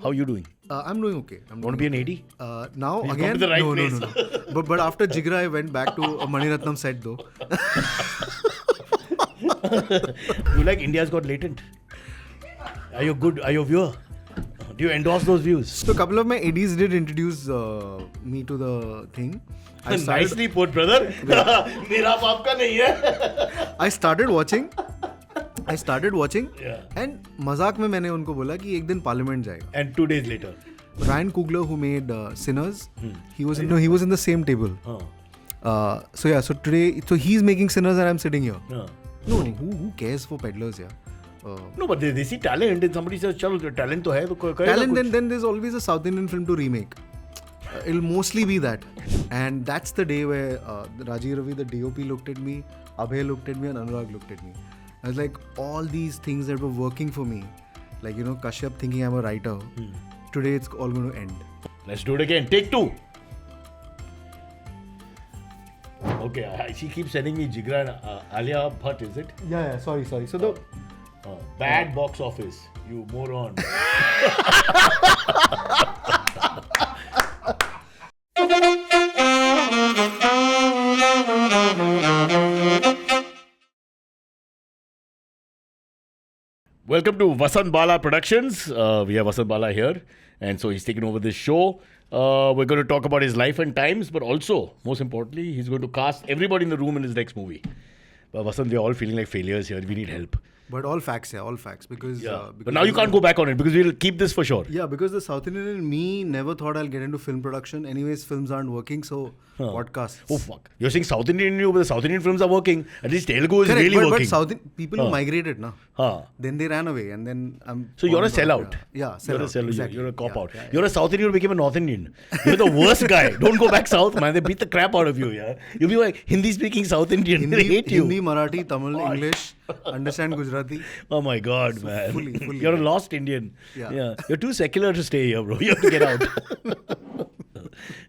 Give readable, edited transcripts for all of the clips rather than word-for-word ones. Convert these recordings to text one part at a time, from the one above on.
How are you doing? I'm doing okay. Want to be an AD? Now You've again, come to the right no. place. But after Jigra, I went back to a Mani Ratnam set though. You like India's Got Latent? Are you good? Are you a viewer? Do you endorse those views? So a couple of my ADs did introduce me to the thing. Nicely put, brother. Mera baap ka nahi hai. I started watching Yeah. and मजाक में मैंने उनको बोला कि एक दिन parliament जाएगा. And 2 days later. Ryan Coogler, who made Sinners, he was in the same table. So today, he's making Sinners and I'm sitting here. No, who cares for Peddlers, yeah? No, but they see talent and somebody says, "Chalo, talent to hai, to kare Talent, then there's always a South Indian film to remake. It'll mostly be that. And that's the day where Rajiv Ravi, the DOP, looked at me, Abhay looked at me, and Anurag looked at me. I was like, all these things that were working for me, like, Kashyap thinking I'm a writer, today it's all going to end. Let's do it again. Take 2. Okay, she keeps sending me Jigra and Alia Bhatt, is it? Yeah, sorry. So the bad box office, you moron. Welcome to Vasan Bala Productions. We have Vasan Bala here, and so he's taken over this show. We're going to talk about his life and times, but also, most importantly, he's going to cast everybody in the room in his next movie. But Vasan, we're all feeling like failures here. We need help. But all facts, because but now you can't go back on it because we'll keep this for sure. Yeah, because the South Indian in me never thought I'll get into film production. Anyways, films aren't working, so podcasts. Oh fuck! You're saying South Indian in you, but the South Indian films are working. At least Telugu is really working. But people who migrated, na. Then they ran away, and then So you're a sellout. Yeah, You're a sellout. Exactly. You're a cop out. Yeah. You're a South Indian who became a North Indian. You're the worst guy. Don't go back south, man. They beat the crap out of you. Yeah, you'll be like Hindi speaking South Indian. They hate you. Hindi, Marathi, Tamil, English, understand Gujarati. Oh my God, man. Fully. You're a lost Indian. Yeah. You're too secular to stay here, bro. You have to get out.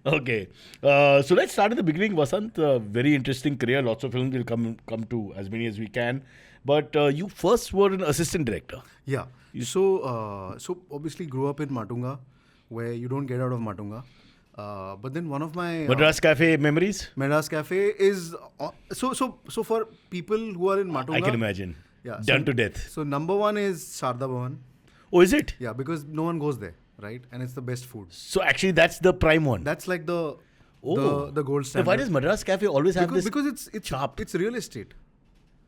Okay. So let's start at the beginning, Vasant. Very interesting career. Lots of films will come to as many as we can. But you first were an assistant director. Yeah. So obviously grew up in Matunga, where you don't get out of Matunga. But then one of my Madras Cafe memories? Madras Cafe is so for people who are in Matunga. I can imagine. Yeah, Done to death. So number 1 is Sharda Bhavan. Oh, is it? Yeah, because no one goes there, right? And it's the best food. So actually, that's the prime one. That's like the gold standard. Why does Madras Cafe always have this? Because it's sharp? It's real estate.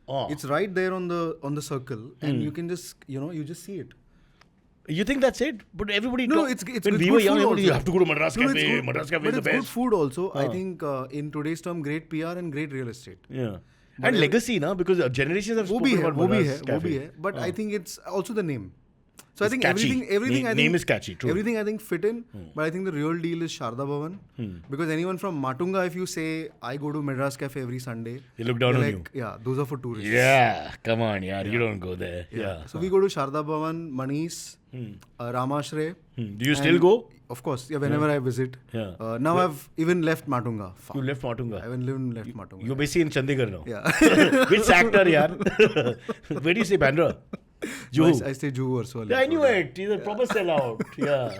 Oh. It's right there on the circle, and you can just you just see it. You think that's it? But everybody. It's when we were young, you have to go to Madras Cafe. Madras Cafe is the it's best. good food also. I think in today's term, great PR and great real estate. Yeah. And legacy, na, because generations have spoken about Madras Cafe. But I think it's also the name. So I think catchy. everything I think name is catchy. True. Everything I think fit in. But I think the real deal is Sharda Bhavan. Because anyone from Matunga, if you say I go to Madras Cafe every Sunday, they look down on you. Yeah, those are for tourists. Yeah, come on, yeah. You don't go there. Yeah. So we go to Sharda Bhavan, Mani's, Ramashray. Do you still go? Of course, yeah. Whenever I visit. Yeah. Now I've even left Matunga. You left Matunga. I haven't left Matunga. You're basically in Chandigarh now. Yeah. Which sector, yaar? Where do you stay, Bandra? Juhu. I stay Juhu or so. Yeah, I knew it. He's a proper sellout. Yeah.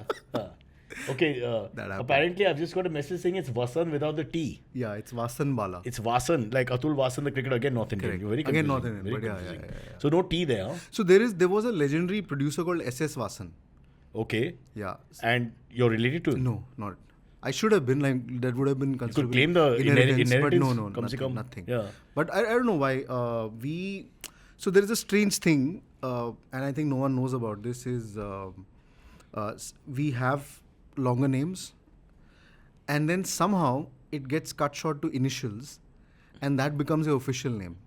Okay. Apparently, I've just got a message saying it's Vasan without the T. Yeah, it's Vasan Bala. It's Vasan, like Atul Vasan, the cricketer, again North Indian. Correct. You're very again confusing. North Indian. Very But confusing. yeah. So no T there, huh? So there was a legendary producer called S.S. Vasan. Okay. Yeah. And you're related to him? No, not. I should have been, like, that would have been considered. You could claim the inheritance, but no, nothing. Yeah. But I don't know why. So there is a strange thing, and I think no one knows about this, is we have longer names, and then somehow it gets cut short to initials, and that becomes your official name.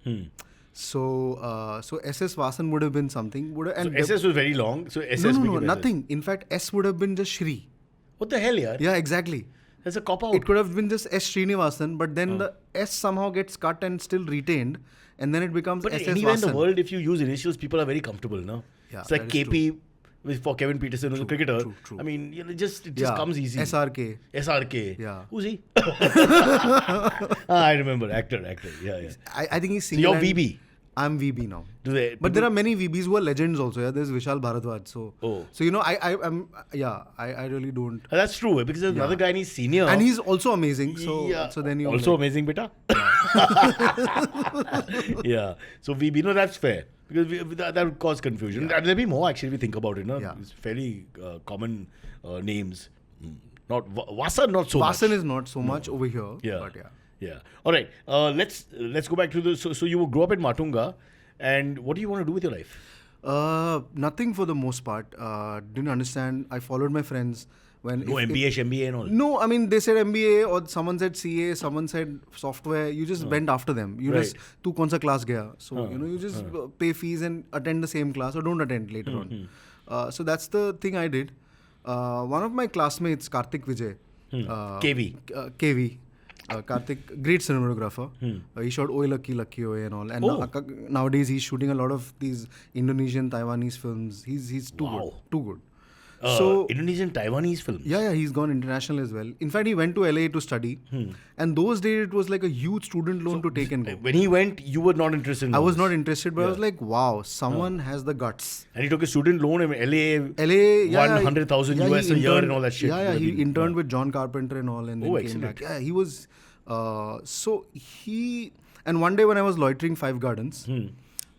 So SS Vasan would have been something. So SS was very long. So SS no, nothing. In fact, S would have been just Shri. What the hell, yaar? Yeah, exactly. That's a cop out. It could have been just S Srinivasan, but then the S somehow gets cut and still retained, and then it becomes But SS anywhere Vasan. in the world, if you use initials, people are very comfortable, no? Yeah, it's like KP for Kevin Peterson, who's a cricketer. True. I mean, it just comes easy. SRK. Yeah. Who's he? I remember. Actor. Yeah. I think he's So you're VB. I'm VB now. But there are many VBs who are legends also. Yeah, there's Vishal Bharadwaj. So you know, I really don't. That's true because there's another guy and he's senior. And he's also amazing. So then you also amazing, beta. Yeah. So VB, no, that's fair. Because that would cause confusion. There'll be more actually if you think about it. No? Yeah. It's fairly common names. Not Vasan, not so much. Vasan is not so much over here. Yeah. But Yeah. All right. Let's go back to the. So you grew up in Matunga, and what do you want to do with your life? Nothing for the most part. Didn't understand. I followed my friends. MBA and all? No, I mean, they said MBA or someone said CA, someone said software. You just went after them. You just, tu kaun sa class gaya? So, you just pay fees and attend the same class or don't attend later on. So that's the thing I did. One of my classmates, Karthik Vijay. KV. Karthik, great cinematographer. He shot Oi Lucky Lucky Oi and all. And nowadays he's shooting a lot of these Indonesian, Taiwanese films. He's too good. So Indonesian, Taiwanese films? Yeah, he's gone international as well. In fact, he went to LA to study. And those days, it was like a huge student loan to take and go. When he went, you were not interested in I was not interested, but I was like, wow, someone has the guts. And he took a student loan in LA 100,000 US a year and all that shit. Yeah, he interned with John Carpenter and all and then came back. Yeah, he was... And one day when I was loitering Five Gardens...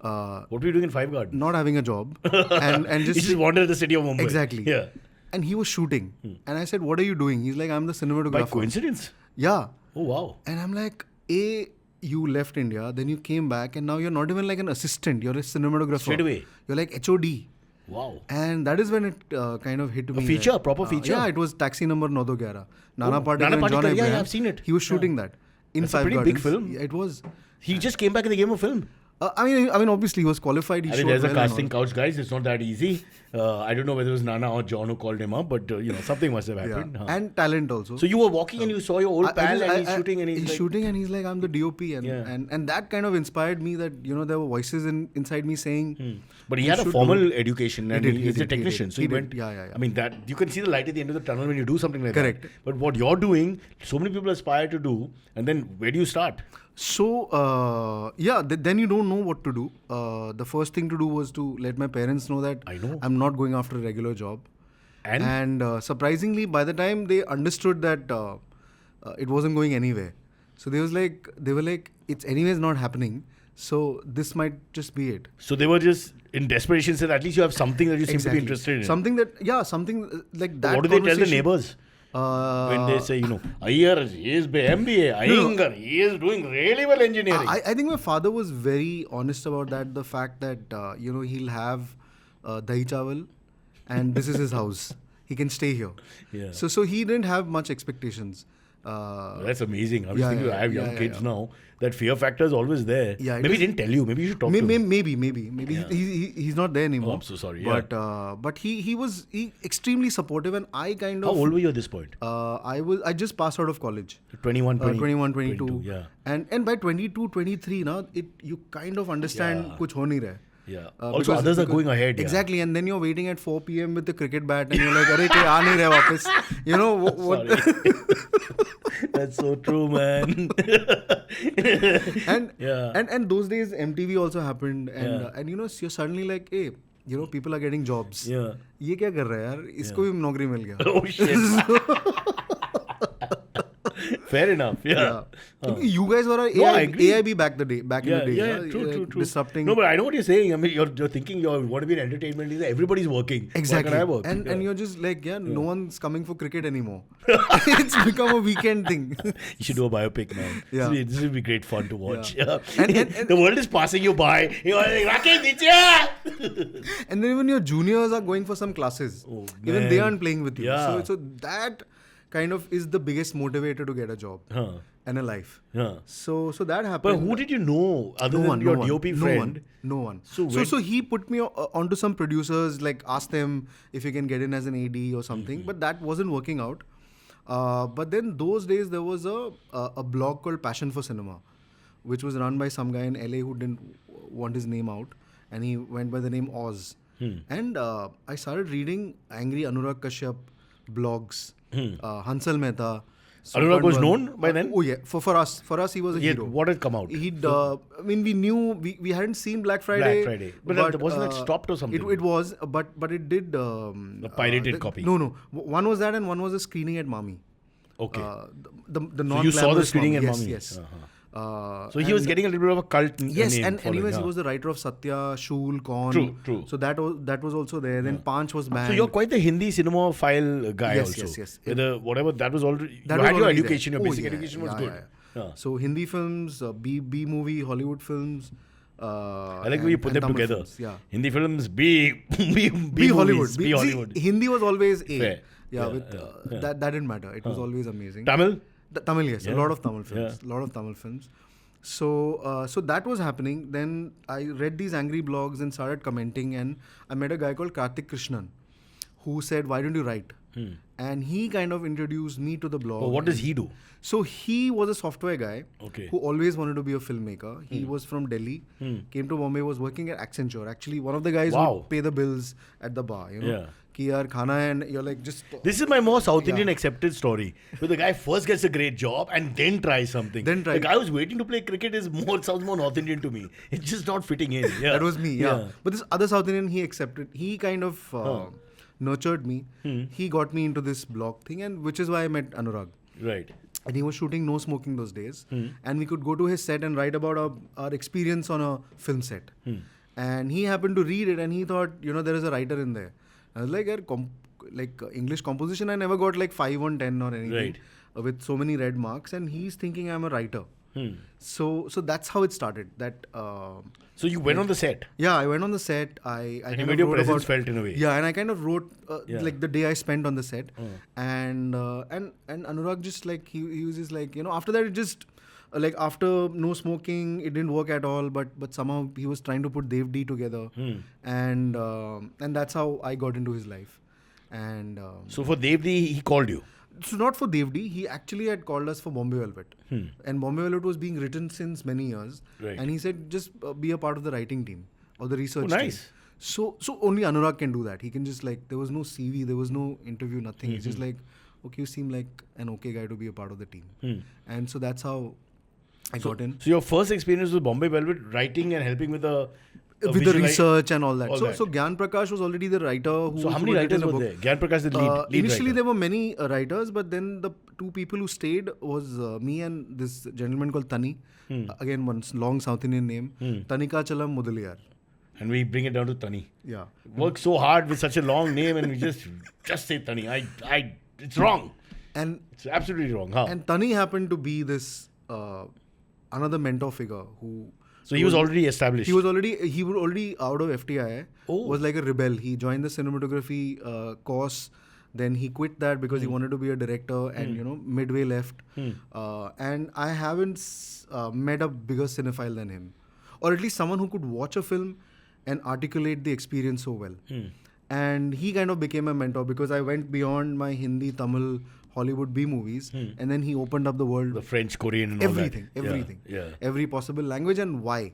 what were you doing in Five Gardens? Not having a job. and just... He just wandered the city of Mumbai. Exactly. Yeah. And he was shooting. And I said, what are you doing? He's like, I'm the cinematographer. By coincidence? Yeah. Oh, wow. And I'm like, you left India, then you came back, and now you're not even like an assistant. You're a cinematographer. Straight away. You're like HOD. Wow. And that is when it kind of hit me. A feature? Proper feature? Yeah, it was Taxi number 911. Nana Patekar and John Abraham. Yeah, I've seen it. He was shooting that. In That's Five a pretty Gardens. big film. It was. He just came back in the game of film. I mean, obviously he was qualified. There's a casting couch, guys. It's not that easy. I don't know whether it was Nana or John who called him up, but something must have happened. Yeah. And talent also. So you were walking and you saw your old pal and he's shooting and he's like... shooting and he's like, I'm the DOP. And that kind of inspired me that, there were voices inside me saying... But he had a formal education and he's a technician. He went... Yeah. I mean, that you can see the light at the end of the tunnel when you do something like Correct. that. But what you're doing, so many people aspire to do. And then where do you start? So, then you don't know what to do. The first thing to do was to let my parents know that I'm not going after a regular job. And surprisingly, by the time they understood that it wasn't going anywhere. So they were like, it's anyways not happening. So this might just be it. So they were just in desperation said, at least you have something that you seem to be interested in. Something like that. What do they tell the neighbors? When they say, Iyer, he is MBA, Iyengar, he is doing really well engineering. I think my father was very honest about that. The fact that, he'll have dahi chawal and this is his house. He can stay here. Yeah. So he didn't have much expectations. That's amazing. I was thinking I have young kids now. That fear factor is always there. Yeah, maybe he didn't tell you. Maybe you should talk to him. Maybe. He's not there anymore. Oh, I'm so sorry. But he was extremely supportive, and I kind of. How old were you at this point? I just passed out of college. 21, 22. Yeah. And by 22, 23, now you kind of understand kuch ho nahi raha. Yeah. Also, others are going ahead. Exactly. Yeah. And then you're waiting at 4 p.m. with the cricket bat and you're like, arey, koi aa nahi raha wapas. What? That's so true, man. and those days, MTV also happened. And you're suddenly like, hey, people are getting jobs. Yeah. ये क्या कर रहा है यार? इसको भी नौकरी मिल गया. Oh, shit. Fair enough. Yeah. You guys were AIB back in the day. Yeah, true. Disrupting. No, but I know what you're saying. I mean, you're thinking you want to be in entertainment. Everybody's working. Exactly. Why can't I work? And you're just like, no one's coming for cricket anymore. It's become a weekend thing. You should do a biopic now. Yeah. This will be great fun to watch. Yeah. And the world is passing you by. You're like, Rakesh, and then when your juniors are going for some classes, even they aren't playing with you. Yeah. So that kind of is the biggest motivator to get a job and a life. Yeah. So that happened. But who did you know other than your DOP friend? No one. So he put me onto some producers, like asked them if you can get in as an AD or something. But that wasn't working out. But then those days there was a blog called Passion for Cinema, which was run by some guy in LA who didn't want his name out, and he went by the name Oz. And I started reading angry Anurag Kashyap blogs, Hansal Mehta. Anurag was known by then? Oh yeah, for us he was a hero. What had come out? He'd, I mean, we knew we hadn't seen Black Friday. But wasn't that stopped or something? It was, but it did. The pirated copy. No. One was that, and one was a screening at Mami. Okay. The non. So you saw the screening at Mami. Yes. So he was getting a little bit of a cult name. Yes, and anyways, he was the writer of Satya, Shul, Kaun. True. So that was also there. Then Panch was banned. So you're quite the Hindi cinema file guy also. Yes. Whatever, that was already... That you was had your already education, there. your basic education was good. Yeah. So Hindi films, B movie, Hollywood films. I like the way you put them Tamil together. Films, yeah. Hindi films, B Hollywood. B Hollywood. See, Hindi was always A. Fair. That didn't matter. It was always amazing. Tamil? Tamil, yes. A lot of Tamil films. So that was happening. Then I read these angry blogs and started commenting, and I met a guy called Karthik Krishnan who said, "Why don't you write?" And he kind of introduced me to the blog. Oh, what does he do? So he was a software guy who always wanted to be a filmmaker. He was from Delhi, came to Bombay, was working at Accenture. Actually, one of the guys who pay the bills at the bar. You know, ki yaar khana hai, and you're like just. This is my more South Indian accepted story, where the guy first gets a great job and then tries something. The guy who's waiting to play cricket sounds more North Indian to me. It's just not fitting in. Yeah. That was me. Yeah. But this other South Indian, he accepted. He kind of nurtured me. He got me into this blog thing, and which is why I met Anurag. Right. And he was shooting No Smoking those days. And we could go to his set and write about our experience on a film set. And he happened to read it, and he thought, there is a writer in there. I was like, English composition, I never got like 5 on 10 or anything with so many red marks. And he's thinking I'm a writer. So that's how it started. So you went on the set? Yeah, I went on the set. I and you made your presence felt in a way. Yeah, and I kind of wrote like the day I spent on the set. And Anurag just like, he was just like, after that it just, like after No Smoking, it didn't work at all. But somehow he was trying to put Dev.D together. And that's how I got into his life. And so for Dev.D, he called you? So not for Dev.D, he actually had called us for Bombay Velvet. And Bombay Velvet was being written since many years. Right. And he said, just be a part of the writing team or the research nice. team. So only Anurag can do that. He can just like, there was no CV, there was no interview, nothing. It's just like, okay, you seem like an okay guy to be a part of the team. And so that's how I got in. So your first experience with Bombay Velvet, writing and helping with the research and all that. So Gyan Prakash was already the writer. So how many writers were there? Gyan Prakash, the lead initially writer. there were many writers, but then the 2 people who stayed was me and this gentleman called Tani. Again, one long South Indian name. Tanika Chalam Mudaliyar. And we bring it down to Tani. Yeah. Work so hard with such a long name, and we just say Tani. It's wrong. And it's absolutely wrong. Huh? And Tani happened to be this another mentor figure who. So he was already established. He was already out of FTII. Was like a rebel. He joined the cinematography course. Then he quit that because he wanted to be a director, and midway left. And I haven't met a bigger cinephile than him, or at least someone who could watch a film and articulate the experience so well. And he kind of became a mentor because I went beyond my Hindi, Tamil, Hollywood B movies, and then he opened up the world. The French, Korean, and everything. all that. Yeah. Every possible language and why.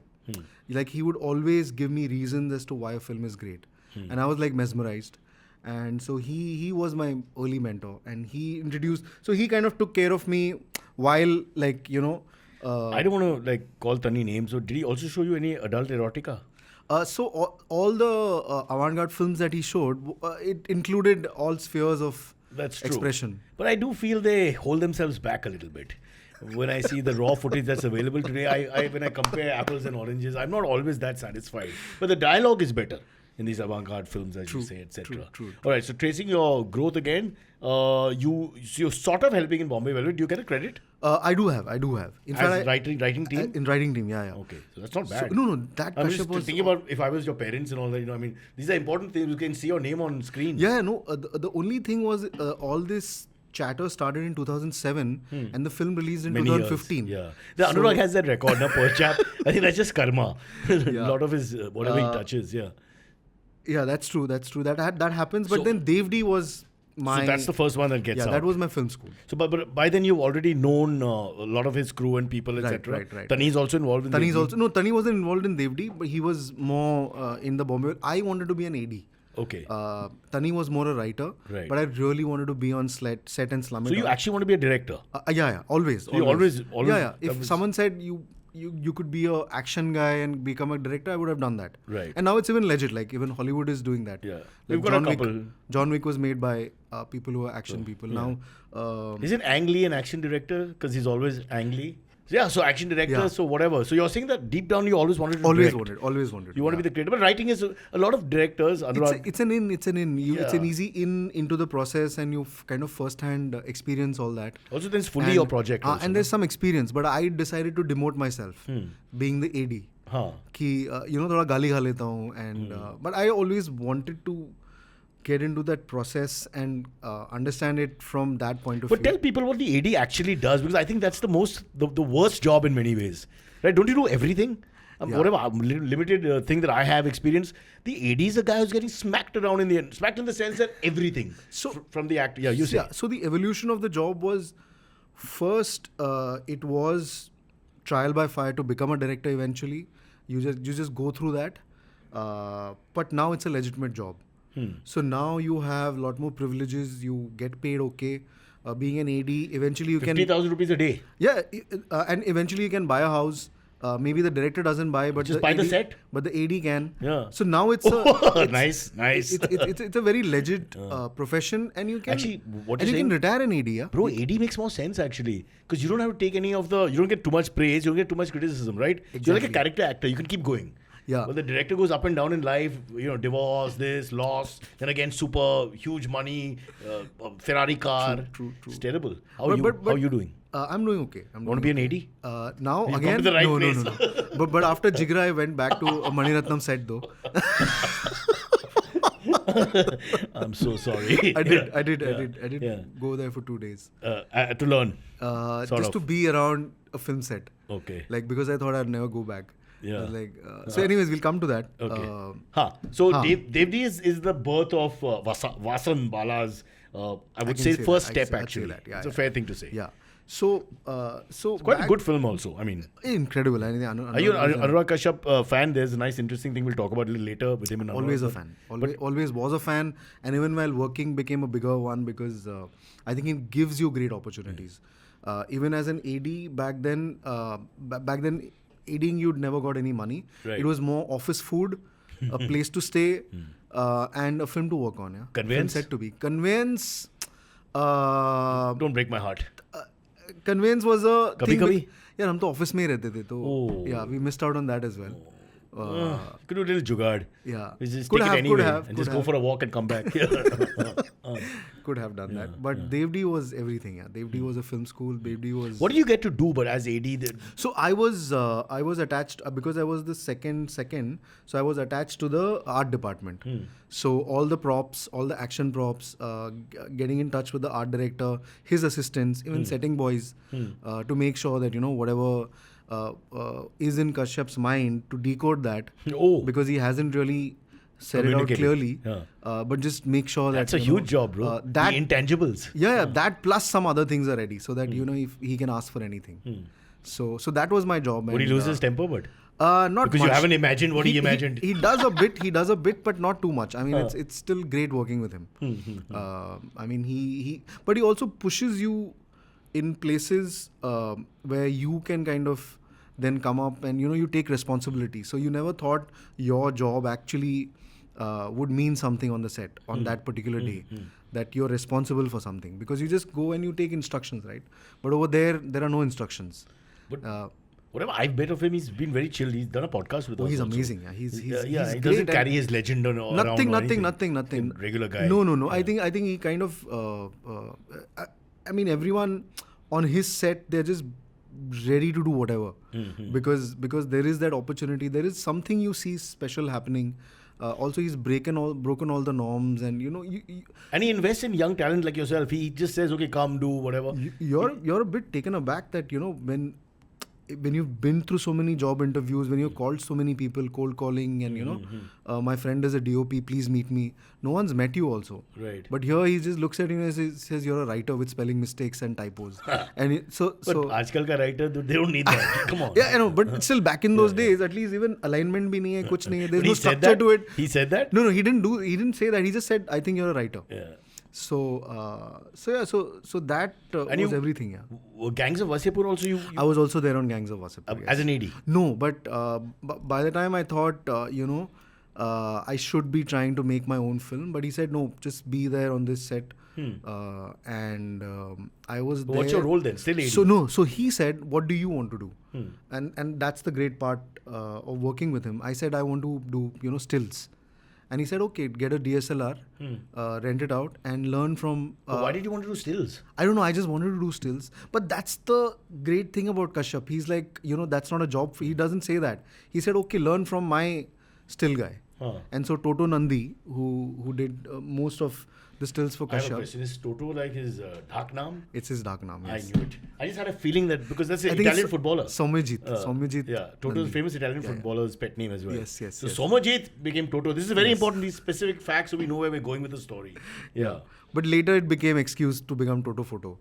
Like he would always give me reasons as to why a film is great. And I was like mesmerized. And so he was my early mentor, and he introduced, so he kind of took care of me while I don't want to call Tani names. So did he also show you any adult erotica? So all the avant-garde films that he showed, it included all spheres of expression. But I do feel they hold themselves back a little bit. When I see the raw footage that's available today, when I compare apples and oranges, I'm not always that satisfied. But the dialogue is better in these avant-garde films, as you say, etc. True. All right, so tracing your growth again, you're sort of helping in Bombay Velvet. Do you get a credit? I do have. In fact, writing team? In writing team, yeah. Okay, so that's not bad. So, no, that I'm just thinking about if I was your parents and all that, these are important things. You can see your name on screen. Yeah, no, the only thing was all this chatter started in 2007 and the film released in 2015. Years, yeah. Anurag has that record, per chap. I think that's just karma. A lot of his, whatever he touches, Yeah, that's true. That happens. But then Dev.D was my... So that's the first one that gets out. Yeah, that was my film school. So but by then you've already known a lot of his crew and people, etc. Right. Tani's also involved in Tani wasn't involved in Dev.D, but he was more in the Bombay. I wanted to be an AD. Okay. Tani was more a writer, Right. but I really wanted to be on set and slum it So you down. actually want to be a director? Yeah, always. You always Yeah. that If was- someone said you could be a action guy and become a director, I would have done that. Right. And now it's even legit. Like even Hollywood is doing that. Yeah. Like We've got a couple. John Wick was made by people who are action people. Yeah. Now, Isn't Ang Lee an action director? Because he's always Ang Lee. Yeah, so action director, Yeah. so whatever. So you're saying that deep down you always wanted to always direct. wanted. You want to be the creator. But writing is a lot of directors, Anurag. It's an in. It's an Yeah. easy in into the process, and you kind of first-hand experience all that. Also, then it's fully And- your project. Also, and there's some experience, but I decided to demote myself, being the AD. Huh. कि थोड़ा गाली खा लेता हूँ and but I always wanted to get into that process and understand it from that point of But view. tell people what the AD actually does, because I think that's the worst job in many ways. Right? Don't you do everything? Yeah. Whatever limited thing that I have experienced, the AD is a guy who's getting smacked around in the end. Smacked in the sense that everything. So- from the act. Yeah, you say. Yeah, so the evolution of the job was first it was trial by fire to become a director eventually. You just go through that. But now it's a legitimate job. So now you have a lot more privileges. You get paid okay. Being an AD, eventually you can 50,000 rupees a day. Yeah, and eventually you can buy a house. Maybe the director doesn't buy, but Just buy the AD set? But the AD can. Yeah. So now it's Nice. it's a very legit profession, and you can Actually, what and you're you can saying- retire in AD. Yeah? Bro, AD makes more sense actually, because you don't have to take any of the. You don't get too much praise. You don't get too much criticism, right? You're like a Exactly. character actor. You can keep going. Yeah. But the director goes up and down in life. Divorce, this, loss, then again, super huge money, Ferrari car. True. It's terrible. How But- are you doing? I'm doing okay. Want to be an AD? Now You've come again, to the right no, place. no. But after Jigra, I went back to a Mani Ratnam set though. I'm so sorry. I did Yeah. go there for 2 days. To learn. Sort Just of. to be around a film set. Okay. Like because I thought I'd never go back. Yeah. I was like, so anyways, we'll come to that. Okay. So Dev.D is the birth of Vasan Bala's, I would can say, say first that. step I'd say actually. that. Yeah, It's a yeah. fair thing to say. Yeah. So Quite a back- good film also. I mean, incredible. I think are you an Anurag Kashyap fan? There's a nice interesting thing we'll talk about a little later with him and Anurag. Always a fan. Always was a fan, and even while working, became a bigger one because I think it gives you great opportunities. Even as an AD back then, ADing you'd never got any money. Right. It was more office food, a place to stay, and a film to work on. Yeah, Conveyance? Film set to be conveyance. Don't break my heart. Conveyance was a कभी thing. कभी? यार हम तो office में ही रहते थे तो Oh. yeah, we missed out on that as well. Could do a little jugaad. Yeah. We just Could take have, it anyway could have, and could just go have. for a walk and come back. Could have done that, but Dev.D was everything. Yeah, Dev.D was a film school. Dev.D was. What do you get to do, but as AD? So I was attached because I was the second. So I was attached to the art department. So all the props, all the action props, getting in touch with the art director, his assistants, even setting boys, to make sure that whatever is in Kashyap's mind to decode that. Oh. Because he hasn't really said it out Communicated. clearly. Yeah. But just make sure That's that a huge job, bro. that The intangibles. yeah, that plus some other things are ready so that if he can ask for anything. So that was my job. Would he and, lose his temper, but not because much. you haven't imagined what he imagined. He does a bit. He does a bit, but not too much. I mean, it's still great working with him. I mean, but he also pushes you in places where you can kind of then come up and you take responsibility. So you never thought your job actually would mean something on the set on that particular day, that you're responsible for something, because you just go and you take instructions, right? But over there are no instructions. But whatever I've met of him, he's been very chill. He's done a podcast with us. He's also. amazing. Yeah, he's he great doesn't and- carry his legend on around or Nothing. anything. Regular guy. No. I think he kind of. I mean, everyone on his set, they're just ready to do whatever, because there is that opportunity. There is something you see special happening. Also, he's broken all the norms, and And he invests in young talent like yourself. He just says, "Okay, come, do whatever." you're a bit taken aback that when when you've been through so many job interviews, when you've called so many people, cold calling, and my friend is a DOP, please meet me. No one's met you also. Right. But here he just looks at you and says you're a writer with spelling mistakes and typos. And so आजकल का writer, they don't need that. Come on. Yeah, I know. But still, back in those days, at least even alignment bhi nahi hai, kuch nahi hai. There's But no he said structure that? to it. He said that? No, he didn't say that. He just said, I think you're a writer. Yeah. So that was everything. Yeah. Gangs of Wasseypur also you I was also there on Gangs of Wasseypur. as an AD. No, but by the time I thought, I should be trying to make my own film. But he said, no, just be there on this set. And I was there. What's your role then? Still AD? So he said, what do you want to do? And that's the great part of working with him. I said, I want to do, stills. And he said, okay, get a DSLR, rent it out, and learn from... why did you want to do stills? I don't know, I just wanted to do stills. But that's the great thing about Kashyap. He's like, that's not a job. He doesn't say that. He said, okay, learn from my still guy. And so Toto Nandi, who did most of the stills for Kashyap. I have a question. Is Toto like his dark naam? It's his dark naam, yes. I knew it. I just had a feeling that because that's an Italian footballer. Soumyajit. Yeah, Toto's famous Italian footballer's pet name as well. Yes. So Soumyajit became Toto. This is very important, these specific facts, so we know where we're going with the story. Yeah. But later it became excuse to become Toto Photo.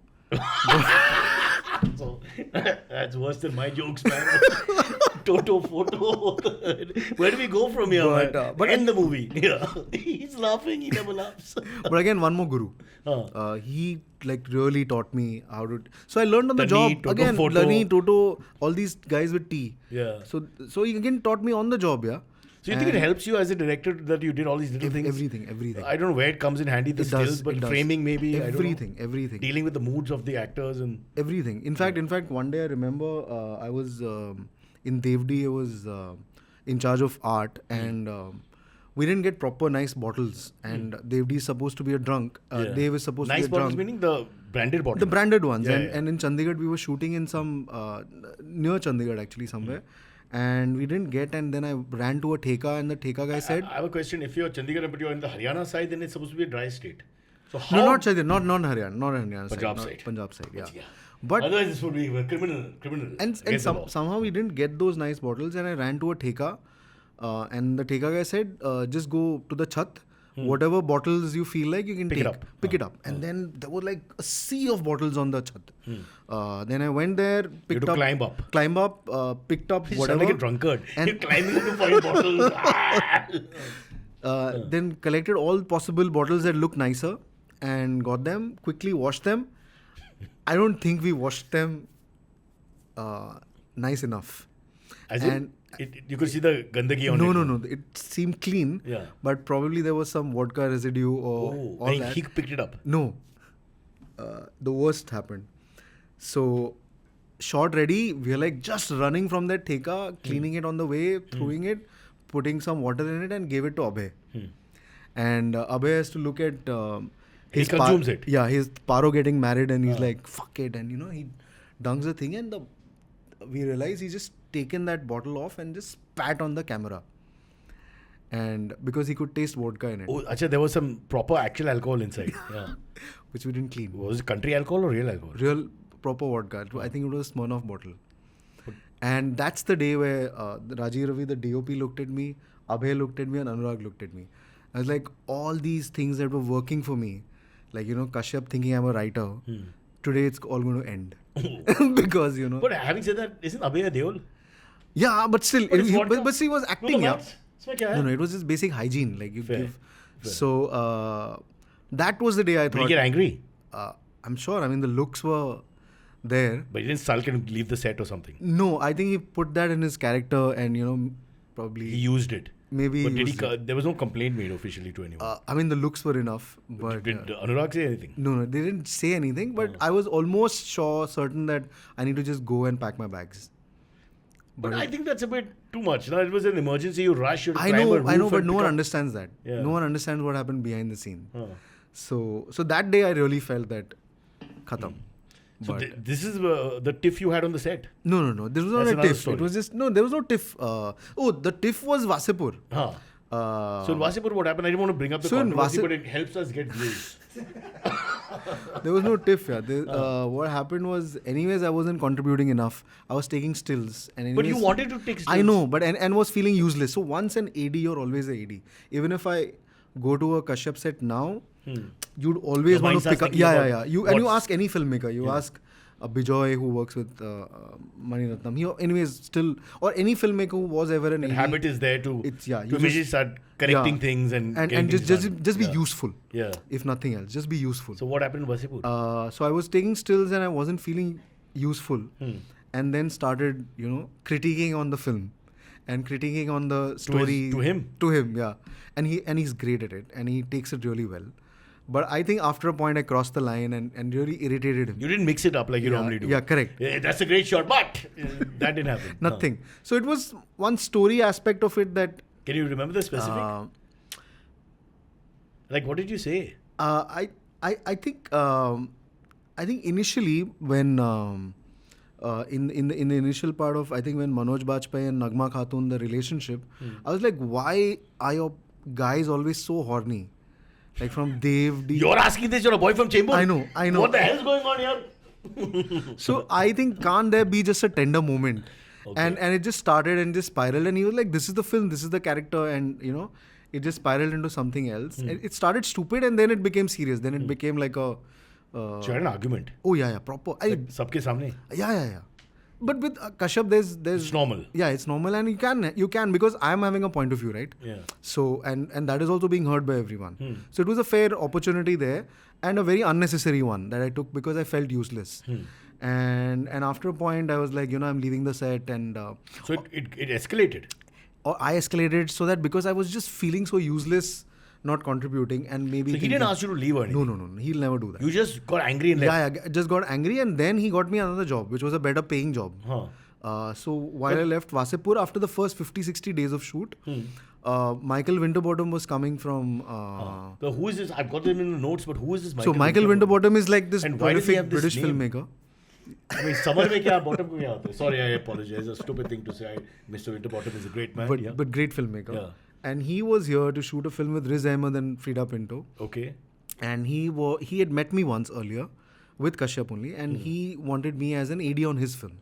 So that's worse than my jokes, man. Toto Photo. Where do we go from here, man? But end the movie. Yeah. He's laughing. He never laughs. But again, one more guru. He really taught me how to... So I learned on the job. Toto, again, Photo. Lani, Toto, all these guys with T. Yeah. So he again taught me on the job, yeah. So you think it helps you as a director that you did all these little things? Everything. I don't know where it comes in handy, the stills, but framing maybe. Everything. Dealing with the moods of the actors and... Everything. In fact, one day I remember I was in Dev.D, I was in charge of art and we didn't get proper nice bottles and Dev.D is supposed to be a drunk. Dev is supposed to be a drunk. Nice bottles meaning the branded bottles? The branded ones. Yeah, and in Chandigarh, we were shooting in some... near Chandigarh actually, somewhere. And we didn't get, and then I ran to a theka, and the theka guy said... I have a question. If you're Chandigarh, but you're in the Haryana side, then it's supposed to be a dry state. So how... No, not Chandigarh, not Haryana, not Haryana Punjab side. Punjab side, yeah. But otherwise, this would be criminal. And somehow we didn't get those nice bottles, and I ran to a theka, and the theka guy said, just go to the chat. Whatever bottles you feel like, you can pick it up. And then there was like a sea of bottles on the chat. Then I went there, picked up. Climb up, picked up whatever. You sound like a drunkard. And you're climbing up to find bottles. Then collected all possible bottles that look nicer and got them, quickly washed them. I don't think we washed them nice enough. You could see the gandagi on it. No. It seemed clean. Yeah. But probably there was some vodka residue or all that. He picked it up. No. The worst happened. So, shot ready. We are like just running from that theka, cleaning it on the way, throwing it, putting some water in it and gave it to Abhay. And Abhay has to look at... he consumes it. Yeah, his paro getting married and he's like, fuck it. And he dunks the thing and we realize he's just taken that bottle off and just spat on the camera. And because he could taste vodka in it. Oh, achha, there was some proper actual alcohol inside. Yeah. Which we didn't clean. Was it country alcohol or real alcohol? Real proper vodka. I think it was a Smirnoff bottle. And that's the day where Rajiv Ravi, the DOP, looked at me, Abhay looked at me and Anurag looked at me. I was like, all these things that were working for me, like, Kashyap thinking I'm a writer, today it's all going to end. Because, But having said that, isn't Abhay a Deol? Yeah, but still, but he was acting, No, it was just basic hygiene. Like, you give. So, that was the day I thought. Did you get angry? I'm sure. I mean, the looks were there. But he didn't sulk and leave the set or something? No, I think he put that in his character and, probably... He used it. Maybe. But there was no complaint made officially to anyone? I mean, the looks were enough. But did Anurag say anything? No, they didn't say anything. But I was almost certain that I need to just go and pack my bags. But I think that's a bit too much. It was an emergency. You rush. I know, but no one understands that. Yeah. No one understands what happened behind the scene. So that day I really felt that khatam. So this is the tiff you had on the set? No. This was not a tiff. It was just... No, there was no tiff. The tiff was Wasseypur. So in Wasseypur, what happened? I didn't want to bring up the controversy, but it helps us get views. There was no tiff. Yeah. What happened was, anyways, I wasn't contributing enough. I was taking stills. And anyways, But you wanted to take stills. I know, but and was feeling useless. So once an AD, you're always a AD. Even if I go to a Kashyap set now, you'd always Your want mind to pick starts up. thinking Yeah. about You ask any filmmaker. You ask Bijoy, who works with Maniratnam. He, anyways, still, or any filmmaker who was ever an The AD. habit is there to You immediately start correcting things and just be useful. Yeah. If nothing else, just be useful. So what happened in Wasseypur? So I was taking stills and I wasn't feeling useful, and then started, critiquing on the film, and critiquing on the story To him? To him, yeah. And he's great at it, and he takes it really well. But I think after a point I crossed the line and really irritated him. You didn't mix it up like you normally do. Yeah, correct. Yeah, that's a great shot, but that didn't happen. Nothing. So it was one story aspect of it that. Can you remember the specific? Like, what did you say? I think initially when in the initial part of, I think when Manoj Bajpayee and Nagma Khatun, the relationship, I was like, why are your guys always so horny? Like from Dev.D. You're asking this, you're a boy from Chembur? I know. What the hell's going on here? So I think, can't there be just a tender moment? Okay. And it just started and just spiraled, and he was like, this is the film, this is the character, and it just spiraled into something else. It started stupid and then it became serious. Then it became like a... So you had an argument? Oh yeah, proper. Sabke samne? Yeah. But with Kashyap, there's it's normal. Yeah, it's normal, and you can because I'm having a point of view, right? Yeah. So and that is also being heard by everyone. So it was a fair opportunity there, and a very unnecessary one that I took because I felt useless. And after a point, I was like, I'm leaving the set, and so it escalated. Or I escalated so that because I was just feeling so useless, not contributing, and maybe. So he didn't ask you to leave or anything? No. He'll never do that. You just got angry and left? Yeah, I just got angry, and then he got me another job, which was a better paying job. So while I left Wasseypur, after the first 50-60 days of shoot, Michael Winterbottom was coming from... So who is this? I've got them in the notes, but who is this Michael? So Michael Winterbottom is like this prolific this British name? filmmaker. I mean, summer mein kya, bottom ko kya hota hai? Sorry, I apologize. It's a stupid thing to say. Mr. Winterbottom is a great man. But great filmmaker. Yeah. And he was here to shoot a film with Riz Ahmed and Frida Pinto. Okay. And he had met me once earlier with Kashyap only, and he wanted me as an AD on his film.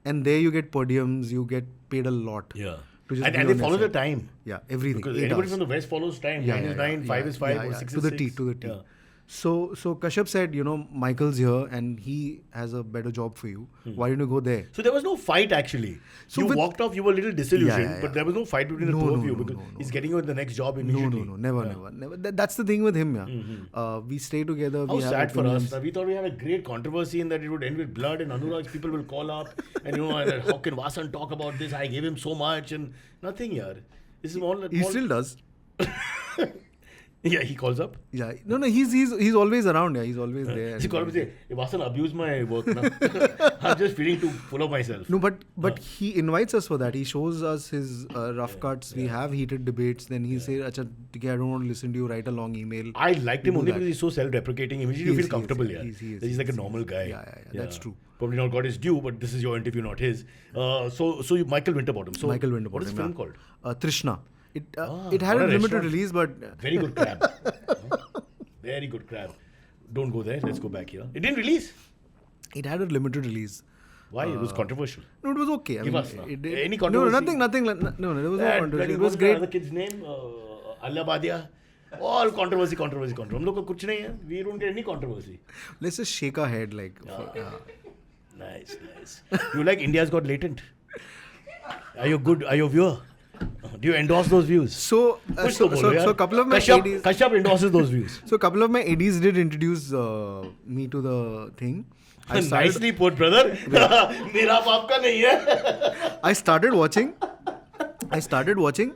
And there you get podiums, you get paid a lot. Yeah. And they follow the time. Yeah, everything. Because anybody from the West follows time. 9 is 9, 5 is 5, or 6 is 6. To the T. Yeah. So Kashyap said, Michael's here and he has a better job for you. Why don't you go there? So there was no fight actually. So you walked off, you were a little disillusioned, but there was no fight between the two of you because he's getting you in the next job immediately. No, never. That's the thing with him, yeah. We stay together. How sad for us. We thought we had a great controversy and that it would end with blood, and Anurag people will call up and and how can Vasan talk about this? I gave him so much and nothing here. This is all. He still does. Yeah, he calls up. Yeah, no, he's always around. Yeah, he's always there. He called up and say, Vasan, abuse my work now. I'm just feeling too full of myself. No, but he invites us for that. He shows us his rough cuts. We have heated debates. Then he says, "Acha, I don't want to listen to you. Write a long email." I liked him only because he's so self-deprecating. Immediately you feel comfortable. He's like a normal guy. Yeah, that's true. Probably not got his due, but this is your interview, not his. So you, Michael Winterbottom. So Michael Winterbottom. What is the film called? Trishna. It had a limited release, but... Very good crab. Very good crab. Don't go there. Let's go back here. It didn't release? It had a limited release. Why? It was controversial. No, it was okay. Give us now. Any controversy? No, nothing. No, there was no controversy. It was great. The kid's name? Alia Bhatt. All controversy. हम लोग को कुछ नहीं है. We don't get any controversy. Let's just shake our head like... Nice. You like India's Got Latent? Are you good? Are you a viewer? Do you endorse those views? So a couple of my ADs... Kashyap endorses those views. So a couple of my ADs did introduce me to the thing. Nicely put, brother. Mera baap ka nahi hai. I started watching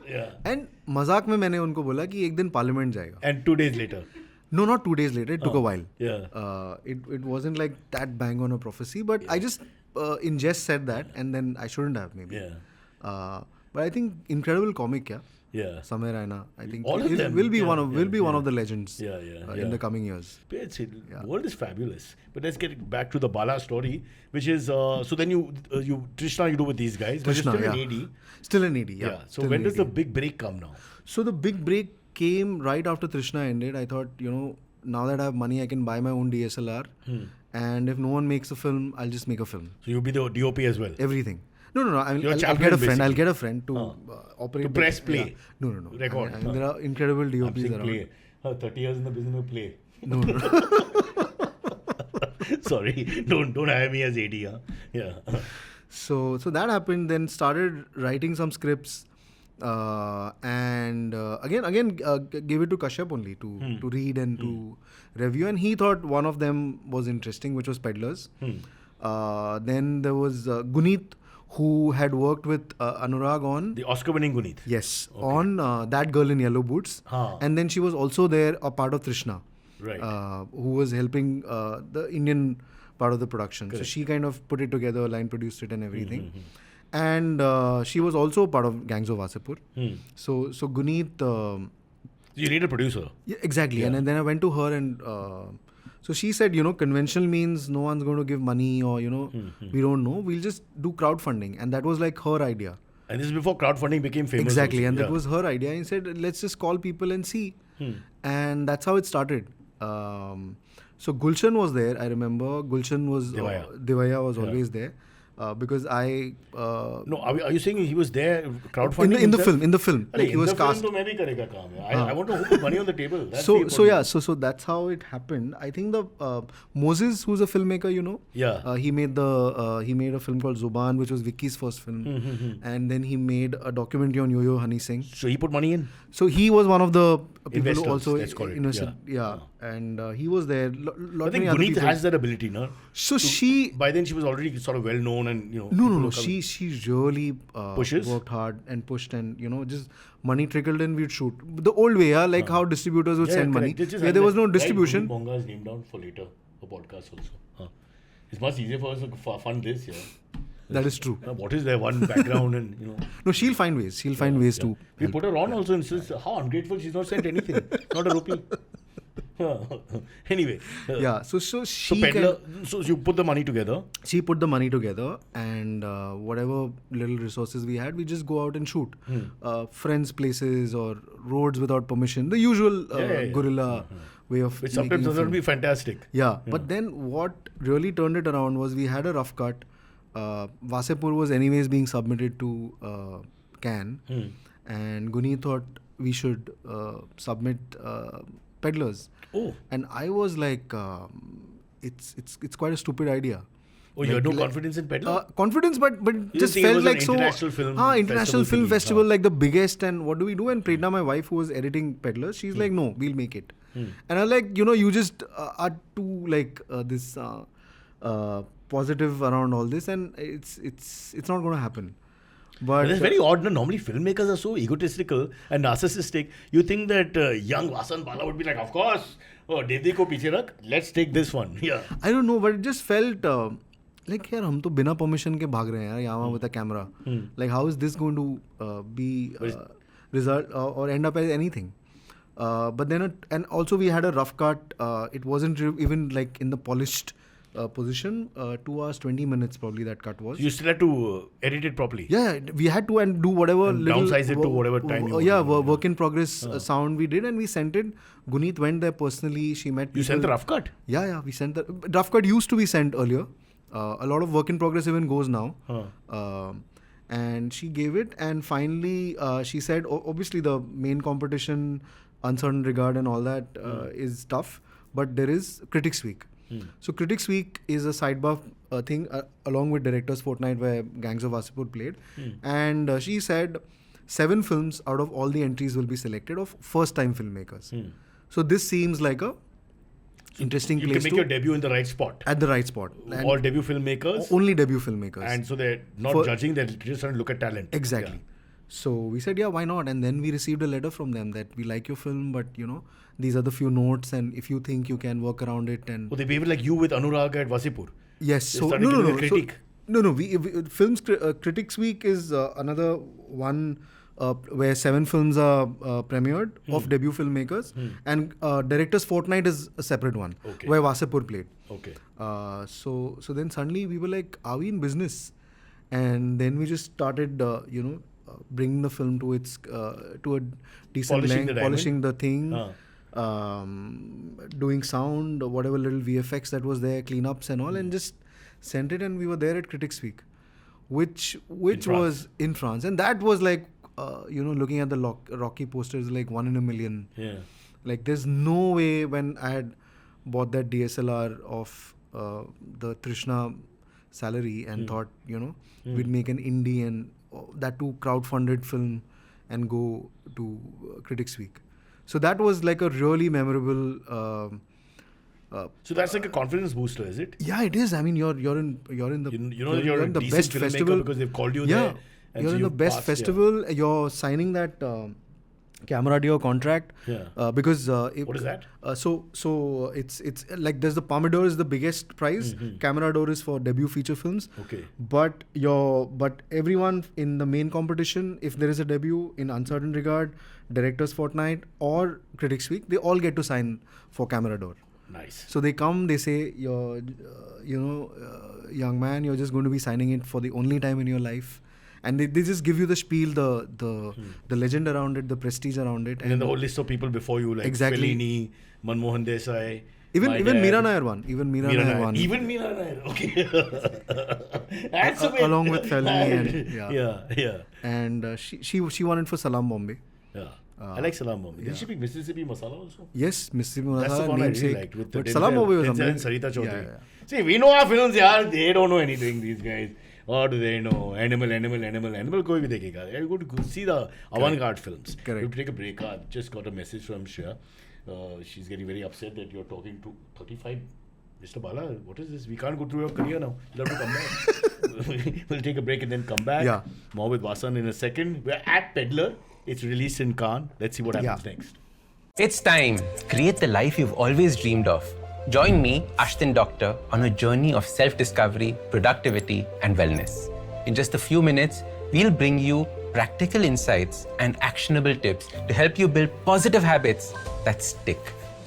Yeah. and मजाक में मैंने उनको बोला कि एक दिन parliament जाएगा. And 2 days later. No, not 2 days later. It took a while. Yeah. It wasn't like that bang on a prophecy, but I just in jest said that, and then I shouldn't have maybe. Yeah. But I think incredible comic, yeah. Yeah. Samir Raina, I think All of them. will be one of the legends. In the coming years. The world is fabulous. But let's get back to the Bala story, which is so then you Trishna you do with these guys, but you're still an AD. Still an AD, yeah. So when does the big break come now? So the big break came right after Trishna ended. I thought, now that I have money, I can buy my own DSLR. And if no one makes a film, I'll just make a film. So you'll be the DOP as well? Everything. No. I mean, You're a I'll chaplain, get a friend. basically. I'll get a friend to operate. To press play. Yeah. No. Record. I mean, there are incredible DOPs around. Play. 30 years in the business of play. No. Sorry, don't hire me as AD. Huh? Yeah. So that happened. Then started writing some scripts, and again gave it to Kashyap only to read and to review. And he thought one of them was interesting, which was Peddlers. Then there was Guneet, who had worked with Anurag on The Oscar-winning Guneet. Yes, on That Girl in Yellow Boots, and then she was also there, a part of Trishna, Right. who was helping the Indian part of the production. Correct. So she kind of put it together, line produced it and everything. And she was also part of Gangs of Wasseypur. So Guneet... You need a producer. Yeah, exactly. Yeah. And then I went to her and... so she said, conventional means no one's going to give money or, we don't know. We'll just do crowdfunding. And that was like her idea. And this is before crowdfunding became famous. Exactly. Also. And that was her idea. And said, let's just call people and see. And that's how it started. So Gulshan was there. I remember Gulshan was... Divaya was always there. Because I... no, are you saying he was there crowdfunding in the film. Like he was cast. I want to put money on the table. That's so that's how it happened. I think the Moses, who's a filmmaker, he made a film called Zuban, which was Vicky's first film, and then he made a documentary on Yo-Yo Honey Singh. So he put money in. So he was one of the people investors, who also invested. And he was there. I think Guneet has that ability, no? So by then she was already sort of well known and No. She really pushes? worked hard and pushed and just money trickled in, we'd shoot the old way, like how distributors would send money. There was no distribution. Monga is named down for later for podcast also. It's much easier for us to fund this. That is true. What is their one background and No, she'll find ways. She'll find ways to. We put her on also and says how ungrateful, she's not sent anything. Not a rupee. Anyway. So she so you put the money together. She put the money together and whatever little resources we had, we just go out and shoot. Friends' places or roads without permission. The usual guerrilla way of which sometimes doesn't be fantastic. But then what really turned it around was we had a rough cut. Wasseypur was anyways being submitted to Canne, and Guneet thought we should submit Peddlers. And I was like, it's quite a stupid idea. You had no confidence in Peddlers? Confidence, but it just felt like so. International film festival, like the biggest. And what do we do? And Prerna, my wife, who was editing Peddlers, she's like, no, we'll make it. And I was like, you just are too like this positive around all this, and it's not going to happen. But it's very odd. Normally filmmakers are so egotistical and narcissistic. You think that young Vasan Bala would be like, of course, Dev.D ko piche rakh, let's take this one. I don't know, but it just felt like, yaar, hum to bina permission ke bhag rahe hain yahan with a camera. Like, how is this going to be result or end up as anything? But then, and also we had a rough cut. It wasn't even like in the polished position. 2 hours 20 minutes probably that cut was. So you still had to edit it properly. We had to and do whatever and downsize it to whatever time you want. Work in progress sound we did, and we sent it. Guneet went there personally. She met people. You sent the rough cut? We sent the rough cut. Used to be sent earlier. A lot of work in progress even goes now. And she gave it, and finally she said, obviously the main competition, uncertain regard and all that is tough, but there is Critics Week. So Critics Week is a sidebar thing along with Directors Fortnight where Gangs of Wasseypur played. And she said 7 films out of all the entries will be selected of first-time filmmakers. So this seems like a interesting place to... You can make your debut in the right spot. At the right spot. And all debut filmmakers? Only debut filmmakers. And so they're not judging, they're just trying to look at talent. Exactly. So we said, why not? And then we received a letter from them that we like your film, but these are the few notes, and if you think you can work around it. And they behaved like you with Anurag at Wasseypur. Yes. So no. Critique. Films Critics Week is another one where 7 films are premiered of debut filmmakers, and Directors Fortnight is a separate one where Wasseypur played. So then suddenly we were like, are we in business? And then we just started, bringing the film to its to a decent length, polishing the thing. doing sound, or whatever little VFX that was there, cleanups and all, and just sent it, and we were there at Critics Week, which was in France, and that was like looking at the Rocky posters, like 1 in a million. Yeah. Like there's no way when I had bought that DSLR of the Trishna salary and thought we'd make an indie and that too crowdfunded film and go to Critics Week. So that was like a really memorable. So that's like a confidence booster, is it? Yeah, it is. I mean, you're in the You're in the best festival because they've called you there. And you're so in the best festival. Yeah. You're signing that camera to your contract. Yeah. Because what is that? So it's like there's the Palme d'Or is the biggest prize. Camera d'Or is for debut feature films. Okay. But everyone in the main competition, if there is a debut in Uncertain Regard, Directors Fortnight, or Critics Week, they all get to sign for Camera d'Or. Nice. So they come, they say, you're, young man, you're just going to be signing it for the only time in your life. And they just give you the spiel, the legend around it, the prestige around it. And then the whole list of people before you, like exactly. Fellini, Manmohan Desai. Even Meera Nair won. Even Meera Nair, okay. That's along with Fellini and yeah. And she won it for Salam Bombay. Yeah. I like Salam Bombay. Did she pick Mississippi Masala also? Yes, Mississippi Masala. That's the one I really liked. With but Salam Bombay was amazing. Sarita Chaudhary. Yeah. See, we know our films, yaar. They don't know anything, these guys. What do they know? Animal. Koi bhi dekhega. I go to see the avant-garde films. Correct. We'll take a break. I just got a message from Shreya. She's getting very upset that you're talking to 35. Mr. Bala, what is this? We can't go through your career now. You'll have to come back. We'll take a break and then come back. Yeah. More with Vasan in a second. We're at Peddler. It's released in Canne. Let's see what happens next. It's time. Create the life you've always dreamed of. Join me, Ashton Doctor, on a journey of self-discovery, productivity, and wellness. In just a few minutes, we'll bring you practical insights and actionable tips to help you build positive habits that stick.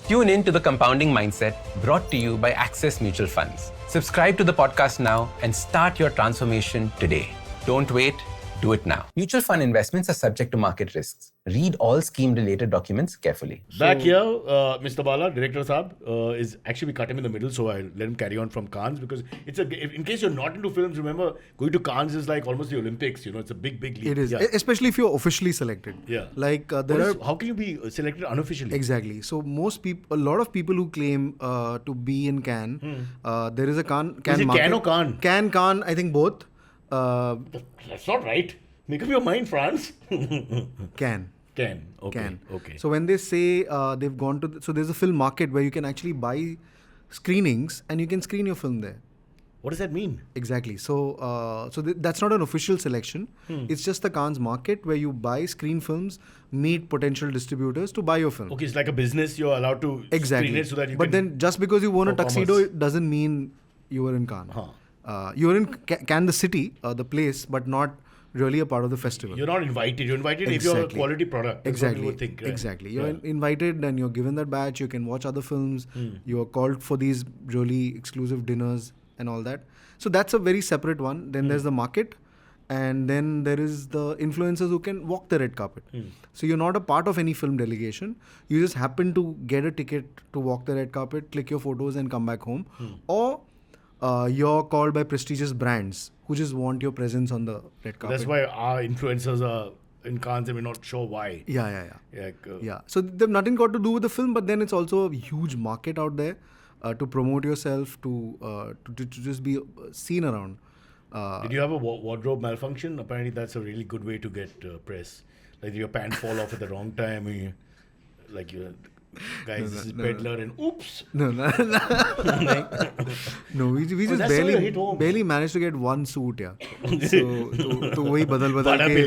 Tune in to The Compounding Mindset, brought to you by Access Mutual Funds. Subscribe to the podcast now and start your transformation today. Don't wait. Do it now. Mutual fund investments are subject to market risks. Read all scheme-related documents carefully. Back here, Mr. Bala, Director Saab, is actually we cut him in the middle, so I let him carry on from Cannes because it's in case you're not into films, remember, going to Cannes is like almost the Olympics. It's a big league. It is, especially if you're officially selected. Yeah. Like how can you be selected unofficially? Exactly. So a lot of people who claim to be in Cannes, there is a Cannes is it market. Cannes or Cannes? Cannes, I think both. That's not right. Make up your mind, France. Cannes. Okay. So when they say they've gone to... so there's a film market where you can actually buy screenings and you can screen your film there. What does that mean? Exactly. So that's not an official selection. It's just the Cannes market where you buy screen films, meet potential distributors to buy your film. Okay, it's like a business. You're allowed to screen it so that you But then just because you wore a tuxedo, it doesn't mean you were in Cannes. You were in Cannes, the city, the place, but not really a part of the festival. You're not invited. You're invited if you're a quality product. That's exactly. what people think, right? Exactly. You're invited and you're given that badge. You can watch other films. You are called for these really exclusive dinners and all that. So that's a very separate one. Then there's the market. And then there is the influencers who can walk the red carpet. So you're not a part of any film delegation. You just happen to get a ticket to walk the red carpet, click your photos and come back home. Or you're called by prestigious brands who just want your presence on the red carpet. That's why our influencers are in Cannes and we're not sure why. Yeah. So they've nothing got to do with the film, but then it's also a huge market out there to promote yourself, to just be seen around. Did you have a wardrobe malfunction? Apparently that's a really good way to get press. Like your pants fall off at the wrong time. Guys, this is Peddler and oops. No, we just barely managed to get one suit, So, वही बदल के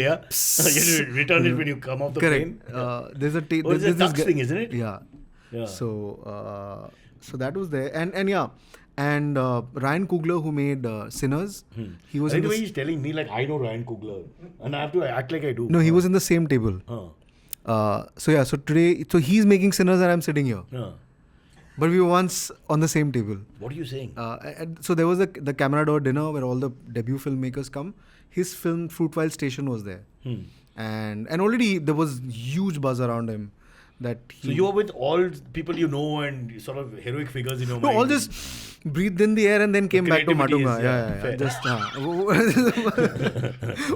you return it when you come off the plane. There's a there's a tux thing, isn't it? Yeah. So that was there, and Ryan Coogler, who made Sinners, he was. Anyway, he's telling me like I know Ryan Coogler, and I have to act like I do. No, he was in the same table. So today, he's making Sinners and I'm sitting here. But we were once on the same table. What are you saying? So there was the Camera d'Or dinner where all the debut filmmakers come. His film Fruitvale Station was there. And already there was huge buzz around him. that he... So you were with all people you know and sort of heroic figures in your No, mind. all just breathed in the air and then came back to creativity Matunga. is, Yeah. fair. Just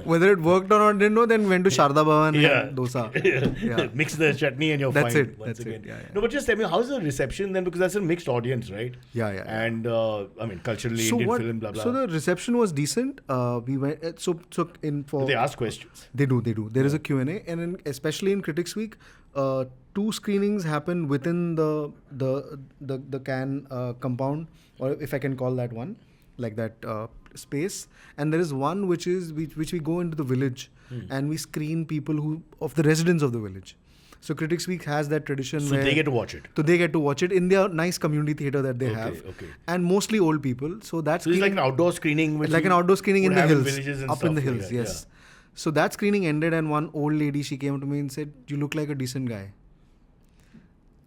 whether it worked or not, didn't know. Then went to Sharda Bhavan and dosa. Yeah. Mix the chutney and you're That's fine. it. Once That's again. it. Yeah. No, but just tell me, how's the reception then? Because that's a mixed audience, right? Yeah. And I mean, culturally, Indian film, blah blah. So the reception was decent. We went. So in for. They ask questions. They do. There is a Q&A, and especially in Critics Week, 2 screenings happen within the Canne compound, or if I can call that one, like that space. And there is one which we go into the village and we screen people of the residents of the village. So Critics Week has that tradition So where they get to watch it. So they get to watch it in their nice community theatre that they have. Okay. And mostly old people. So that's So it's like an outdoor screening. Which like an outdoor screening in the hills. Villages and Up in the stuff, hills, yeah, yes. So that screening ended and one old lady, she came to me and said, "You look like a decent guy."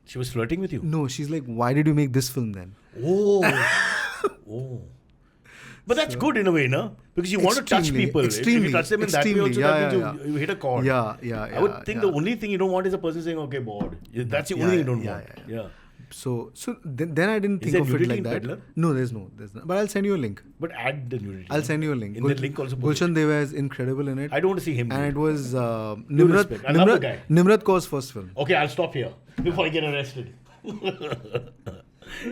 She was flirting with you? No, she's like, "Why did you make this film then?" Oh. But that's good in a way, no? Because you want to touch people. If you touch them in that way also, that means you hit a chord. Yeah. I would think the only thing you don't want is a person saying, okay, bored. That's the only thing you don't want. Yeah. So then I didn't Is think there of it nudity like in that. Peddler? No, there's not. But I'll send you a link. But add the nudity. I'll send you a link. In the link also. Gulshan Deva is incredible in it. I don't want to see him. And it was respect. I love the guy. Nimrat Kaur's first film. Okay, I'll stop here before I get arrested.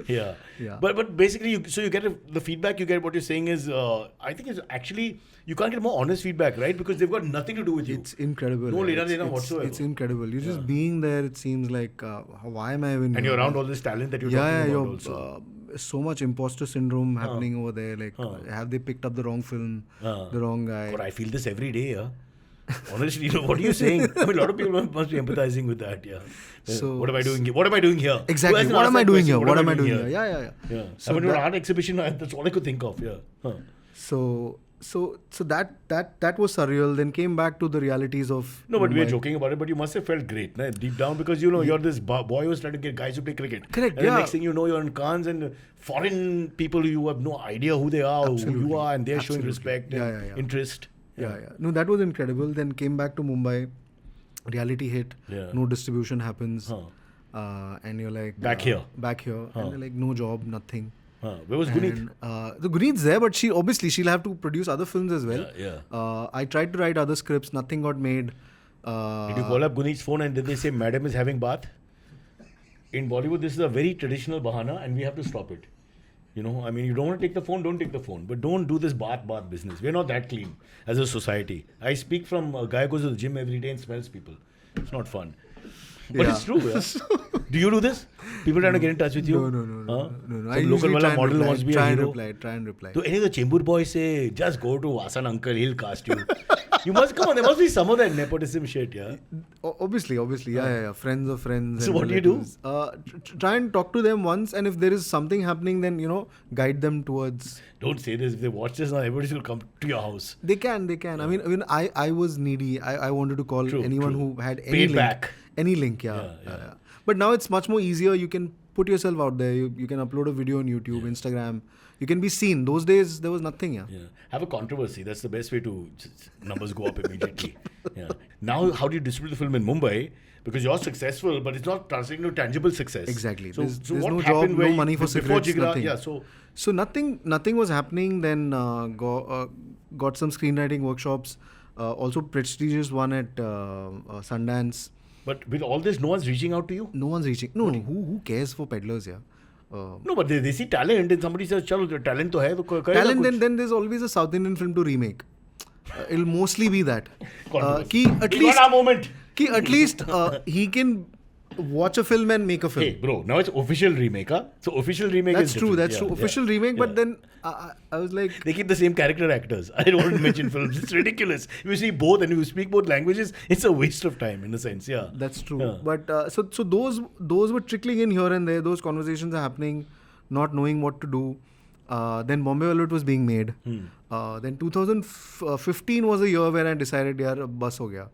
Yeah. But basically, you get the feedback you get. What you're saying is, I think it's actually you can't get more honest feedback, right? Because they've got nothing to do with you. It's incredible. No lena whatsoever. It's incredible. You're just being there. It seems like why am I even? And you're around all this talent that you're talking about also. So much imposter syndrome happening over there. Like, have they picked up the wrong film, the wrong guy? But I feel this every day. Yeah. Honestly, what are you saying? I mean, a lot of people must be empathizing with that. Yeah. So what am I doing here? What am I doing here? Exactly. What am I doing here? What am I doing here? Yeah. So an art exhibition. That's all I could think of. Yeah. So that was surreal. Then came back to the realities of. No, but Mumbai. we are joking about it. But you must have felt great, deep down, because you're this boy who's trying to get guys to play cricket. Correct. And the next thing you know, you're in Cannes and foreign people you have no idea who they are, who you are, and they're showing respect and interest. Yeah. No, that was incredible. Then came back to Mumbai. Reality hit. No distribution happens. And you're like back here. And they're like no job, nothing. Where was Guneet? The Guneet's there, but she'll have to produce other films as well. I tried to write other scripts, nothing got made. Did you call up Guneet's phone and did they say madam is having bath? In Bollywood, this is a very traditional bahana and we have to stop it. You don't want to take the phone, don't take the phone. But don't do this bath business. We're not that clean as a society. I speak from a guy who goes to the gym every day and smells people. It's not fun. But it's true. Yeah. Do you do this? People trying to get in touch with you? No. Some local wala model wants to be a hero. Try and reply. So any of the Chembur boys say, just go to Vasan uncle, he'll cast you. You must come on. There must be some of that nepotism shit, yeah. Obviously, yeah. Friends of friends. So what do you do? Try and talk to them once, and if there is something happening, then guide them towards. Don't say this. If they watch this now, everybody will come to your house. They can. I mean, I was needy. I wanted to call anyone who had any link. Back. Any link, yeah. But now it's much more easier. You can put yourself out there. You can upload a video on YouTube, Instagram. You can be seen. Those days, there was nothing, yeah. Have a controversy. That's the best way to numbers go up immediately. Now, how do you distribute the film in Mumbai? Because you're successful, but it's not translating to tangible success. Exactly. So there's what no happened job, no money for cigarettes, Jigra, nothing. So nothing was happening. Then got some screenwriting workshops. Also prestigious one at Sundance. But with all this, no one's reaching out to you? No one's reaching. No. Who cares for Peddlers, yeah? No, but they see talent and somebody says, chalo, talent to hai, to talent, then there's always a South Indian film to remake. It'll mostly be that. At least he can watch a film and make a film. Hey, bro, now it's official remake, huh? So official remake that's is true. different. That's true. Official remake, but then I was like... They keep the same character actors. I don't want to mention films. It's ridiculous. If you see both and if you speak both languages, it's a waste of time in a sense, yeah. That's true. Yeah. But so those were trickling in here and there. Those conversations are happening, not knowing what to do. Then Bombay Velvet was being made. Then 2015 was a year where I decided, yaar, bus ho gaya.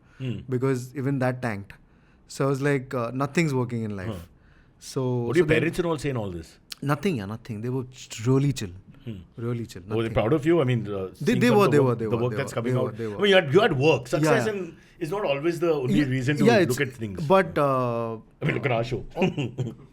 Because even that tanked. So I was like, nothing's working in life. So what do your parents and all say in all this? Nothing. They were really chill. Really chill. Were they Nothing. proud of you? I mean, seeing They some were, of they the were, work- they the were, work they that's were, coming they out. were, they were. I mean, you had work. Success Yeah. and is not always the only reason to it's- look at things. But I mean, look at our show.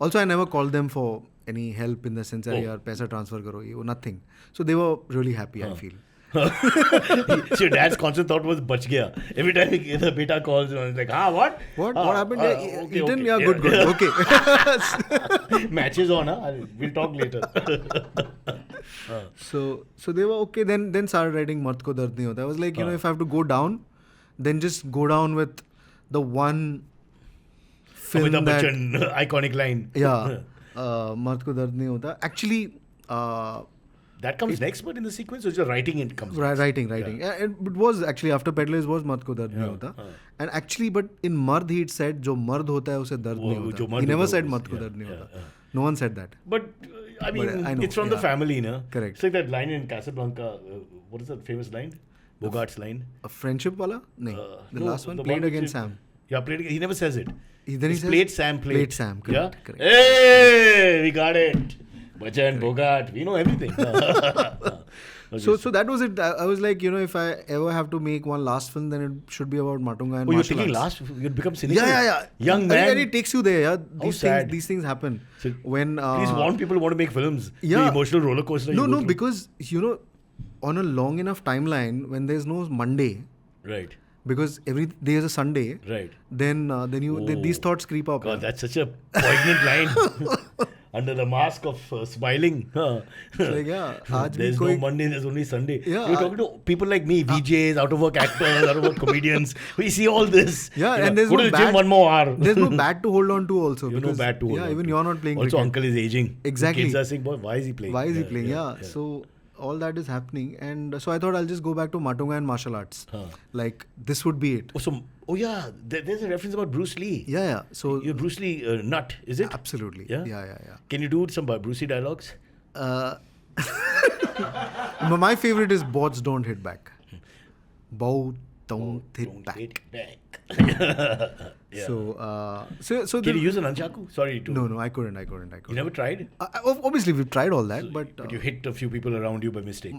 also, I never called them for any help in the sense that yaar paisa transfer karo, ye wo, nothing. So they were really happy. I feel. So your dad's constant thought was bach gaya. Every time the beta calls, it's like, what? What happened? Okay, Eaten? okay. Yeah, good. Okay. Matches on, huh? We'll talk later. So they were okay. Then started writing Mart Ko Dard Nahi Hota. I was like, if I have to go down, then just go down with the one film Amitabh that Bachchan, iconic line. Mart Ko Dard Nahi Hota. Actually, That comes next, but in the sequence, or just writing it comes next? writing. Yeah, it was actually after Peddlers was Mart Ko Dard Nahi Hota. And actually, but in Mard he said, Jo mard hota hai use dard nahi jo hota. mard He never hota said hai Mart Ko usse- Dard Nahi yeah, Hota. yeah. No one said that. But, I mean, I know, it's from the yeah. family, no? Correct. It's like that line in Casablanca. What is that famous line? Bogart's line. A friendship wala? No. The No, last one the played which against is- Sam. Yeah, played. He never says it. Then he It's says played Sam, played. Played Sam, correct, Yeah? correct. Hey, we got it. Bachchan, Bogart, we know everything. So that was it. I was like, if I ever have to make one last film, then it should be about Matunga and Oh, you're martial thinking arts. last, you'd become cynical. Yeah. Young man. And it takes you there. Yeah. sad. These things happen. So, When Please warn people who want to make films. The yeah. emotional roller coaster. you No, go through. because on a long enough timeline, when there's no Monday, Right. because every day is a Sunday, Right. then these thoughts creep up. God, that's such a poignant line. Under the mask of smiling. It's like, aaj There's bhi no Monday, there's only Sunday. Yeah, You're talking to people like me, VJs, out of work actors, out of work comedians. We see all this. Yeah, You know, and there's go no to the gym bat. one more hour. There's no bat to hold on to also. You know because, bat to hold yeah, on even to. you're not playing Also, cricket. uncle is aging. Exactly. Kids are saying, boy, why is he playing? Why is he playing? Yeah. So all that is happening, and so I thought I'll just go back to Matunga and martial arts. Like this would be it. Oh yeah, there's a reference about Bruce Lee. Yeah. So You're Bruce Lee nut, is it? absolutely. Yeah? Yeah. Can you do some Bruce Lee dialogues? My favorite is bots don't hit back. Bow don't hit back. Yeah. So Can you use an nunchaku? Sorry to. No, I couldn't. You never tried? Obviously, we've tried all that, but you hit a few people around you by mistake.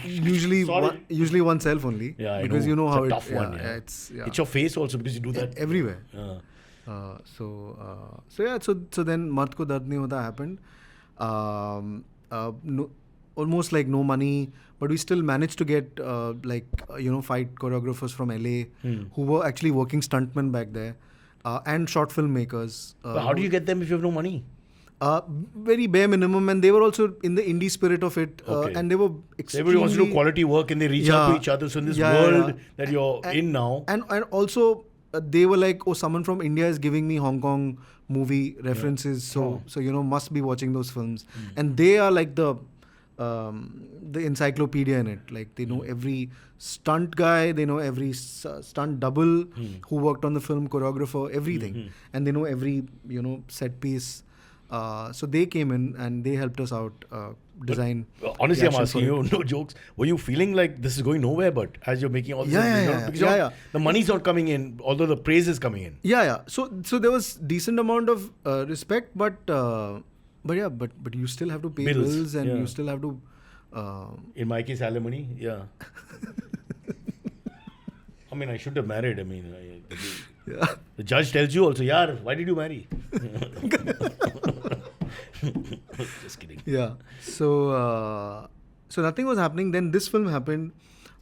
usually Sorry. usually oneself only. Yeah, I because know. you know It's how a tough one. Yeah. it's It's your face also because you do that everywhere. Yeah. So then Mart Ko Dard Nahi Hota happened. Almost like no money, but we still managed to get fight choreographers from LA who were actually working stuntmen back there, and short filmmakers. But how do you get them if you have no money? Very bare minimum, and they were also in the indie spirit of it, Okay. and they were So extremely. everybody wants to do quality work and they reach out to each other. So in this world that you're in now, and also they were like, oh, someone from India is giving me Hong Kong movie references, so must be watching those films, and they are like the encyclopedia in it. Like they know every stunt guy, they know every stunt double who worked on the film, choreographer, everything, and they know every set piece. So they came in and they helped us out design. honestly, the I'm action asking for you, no jokes. Were you feeling like this is going nowhere? But as you're making all this, because the money's not coming in, although the praise is coming in. Yeah. So there was decent amount of respect, but you still have to pay bills and you still have to. In my case, alimony. Yeah. I mean, I should have married. I mean, the judge tells you also, yaar, why did you marry? Just kidding. Yeah. So nothing was happening. Then this film happened.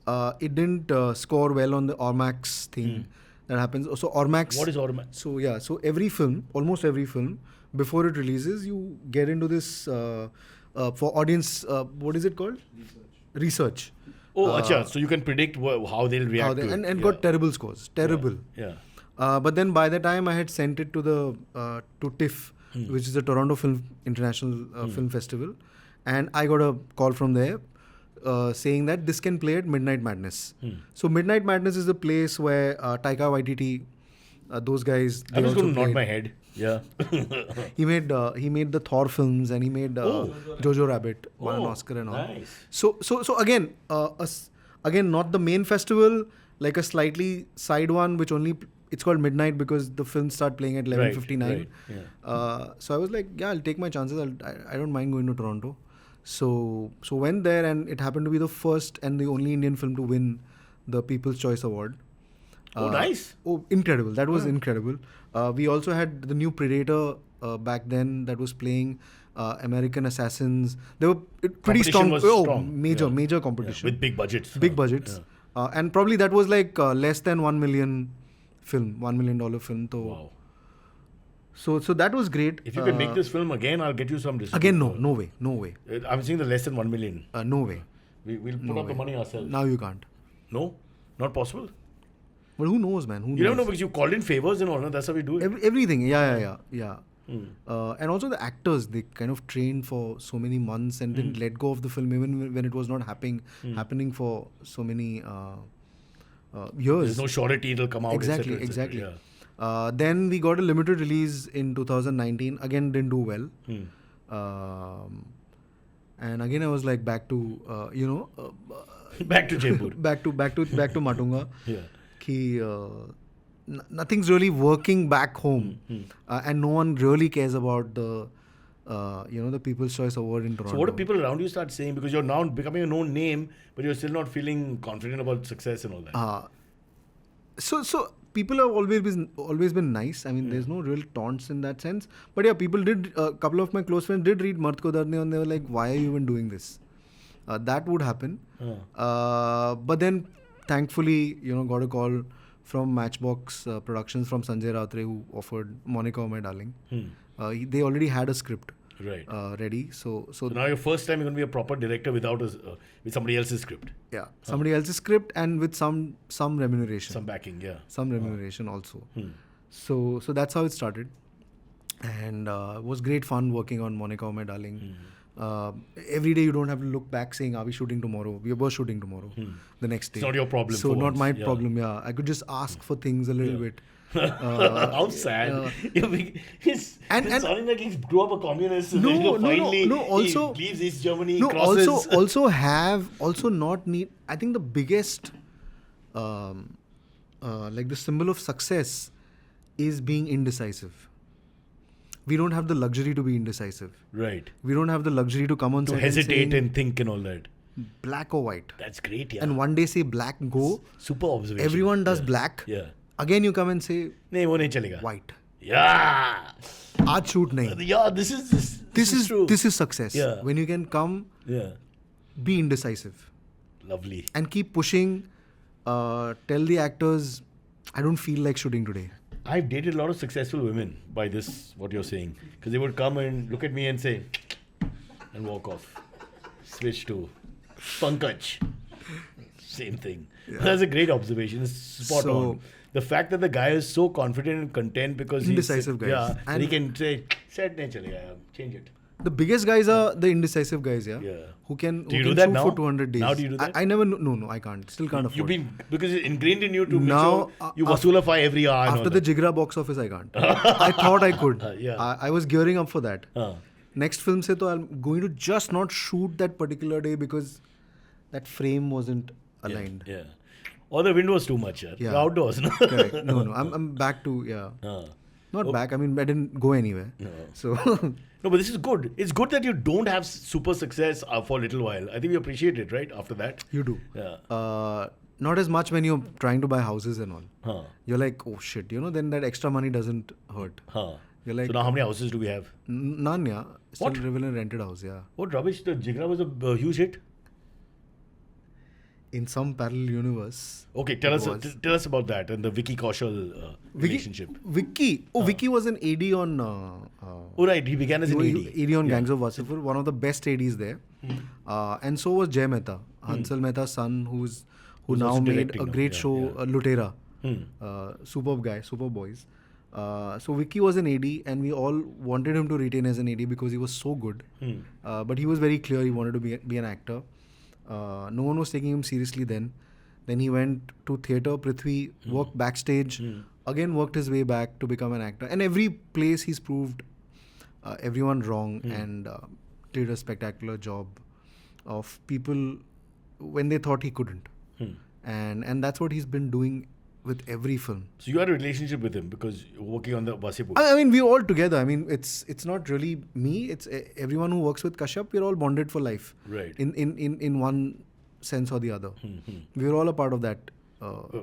It didn't score well on the Ormax thing. That happens. So Ormax. What is Ormax? So every film, almost every film, before it releases, you get into this for audience. What is it called? Research. Oh, acha. So you can predict how they'll react to it. And got terrible scores. Terrible. Yeah. But then by the time I had sent it to the to Tiff, which is the Toronto International Film Festival, and I got a call from there saying that this can play at Midnight Madness. So Midnight Madness is the place where Taika Waititi, those guys. I was going to nod my head. Yeah. He made the Thor films and he made Jojo Rabbit, won an Oscar and all. Nice. So again, again not the main festival, like a slightly side one, which only it's called Midnight because the films start playing at 11:59. Right. Yeah. So I was like, yeah, I'll take my chances. I don't mind going to Toronto. So went there, and it happened to be the first and the only Indian film to win the People's Choice Award. Oh, nice. Oh, incredible. That was incredible. We also had the new Predator back then that was playing American Assassins. They were pretty strong. Was strong. Major competition. With big budgets. Big budgets. And probably that was like less than $1 million film, $1 million film. So, wow. So that was great. If you can make this film again, I'll get you some distribution. Again, no way. I'm seeing the less than 1 million. No way. We'll put up the money ourselves. Now you can't. No? Not possible? But who knows, man? You don't know because you called in favors and all. No? That's how we do it. Everything. Yeah. And also the actors, they kind of trained for so many months and didn't let go of the film even when it was not happening for so many years. There's no surety it'll come out. Exactly. Yeah. Then we got a limited release in 2019. Again, didn't do well. And again, I was like back to back to Jaipur. back to Matunga. Yeah. Nothing's really working back home, and no one really cares about the People's Choice Award in Toronto. So what do people around you start saying? Because you're now becoming a known name, but you're still not feeling confident about success and all that. So people have always been nice. I mean, there's no real taunts in that sense. But yeah, people did. A couple of my close friends did read Mard Ko Darne, and they were like, "Why are you even doing this?" That would happen. But then, thankfully, got a call from Matchbox Productions from Sanjay Rautore, who offered Monica, My Darling. They already had a script ready. So now your first time you're going to be a proper director with somebody else's script. Yeah, somebody else's script and with some remuneration. Some backing, yeah. Some remuneration also. So that's how it started. And it was great fun working on Monica, My Darling. Every day you don't have to look back saying, are we shooting tomorrow? We were shooting tomorrow. The next day. It's not your problem. So not my problem, yeah. I could just ask for things a little bit. How sad. It's sounding like he grew up a communist. No. Also, he leaves East Germany, crosses. Also not need. I think the biggest, like the symbol of success is being indecisive. We don't have the luxury to be indecisive. Right. We don't have the luxury to come on set to hesitate and, and think and all that. Black or white. That's great, yeah. And one day say black, go. Super observation. Everyone does black. Yeah. Again you come and say nahi, wo nahi chalega. White. Yeah. Aaj shoot nahi. Yeah, this is true. This is success. Yeah. When you can come, be indecisive. Lovely. And keep pushing. Tell the actors, I don't feel like shooting today. I've dated a lot of successful women by this, what you're saying. Because they would come and look at me and say, and walk off. Switch to Pankaj. Same thing. Yeah. That's a great observation. It's spot on. The fact that the guy is so confident and content because indecisive guys. Yeah, and he can say, set nahi chalega, change it. The biggest guys are the indecisive guys, yeah. Who can do that shoot now? For 200 days. Now do you do that? I never. No, I can't. Still can't afford. You've been because it's ingrained in you to now, make sure you wasoolify every hour. After the Jigra box office, I can't. I thought I could. Yeah. I was gearing up for that. Next film se to I'm going to just not shoot that particular day because that frame wasn't aligned. Yeah. Or the wind was too much. Yeah. You're outdoors, no? Correct. No. I'm back to Not back. I mean, I didn't go anywhere. No. So. No, but this is good. It's good that you don't have super success for a little while. I think you appreciate it, right? After that. You do. Yeah. Not as much when you're trying to buy houses and all. You're like, oh shit, then that extra money doesn't hurt. You're like, so now how many houses do we have? None, yeah. Still What? live in a rented house, yeah. What rubbish? The Jigra was a huge hit. In some parallel universe. Okay, tell us about that and the Vicky Kaushal relationship. Vicky was an AD on. Oh right, he began as an AD. AD on Gangs of Wasseypur, one of the best ADs there, and so was Jay Mehta, Hansal Mehta's son, who's now made a great show, Lutera. Superb guy, super boys. So Vicky was an AD, and we all wanted him to retain as an AD because he was so good. But he was very clear he wanted to be an actor. No one was taking him seriously then. Then he went to theatre, Prithvi, worked backstage, again worked his way back to become an actor. And every place he's proved everyone wrong and did a spectacular job of people when they thought he couldn't. And that's what he's been doing with every film. So you had a relationship with him because you're working on the Wasseypur. I mean, we're all together. I mean, it's not really me. It's everyone who works with Kashyap. We're all bonded for life. Right. In one sense or the other. We're all a part of that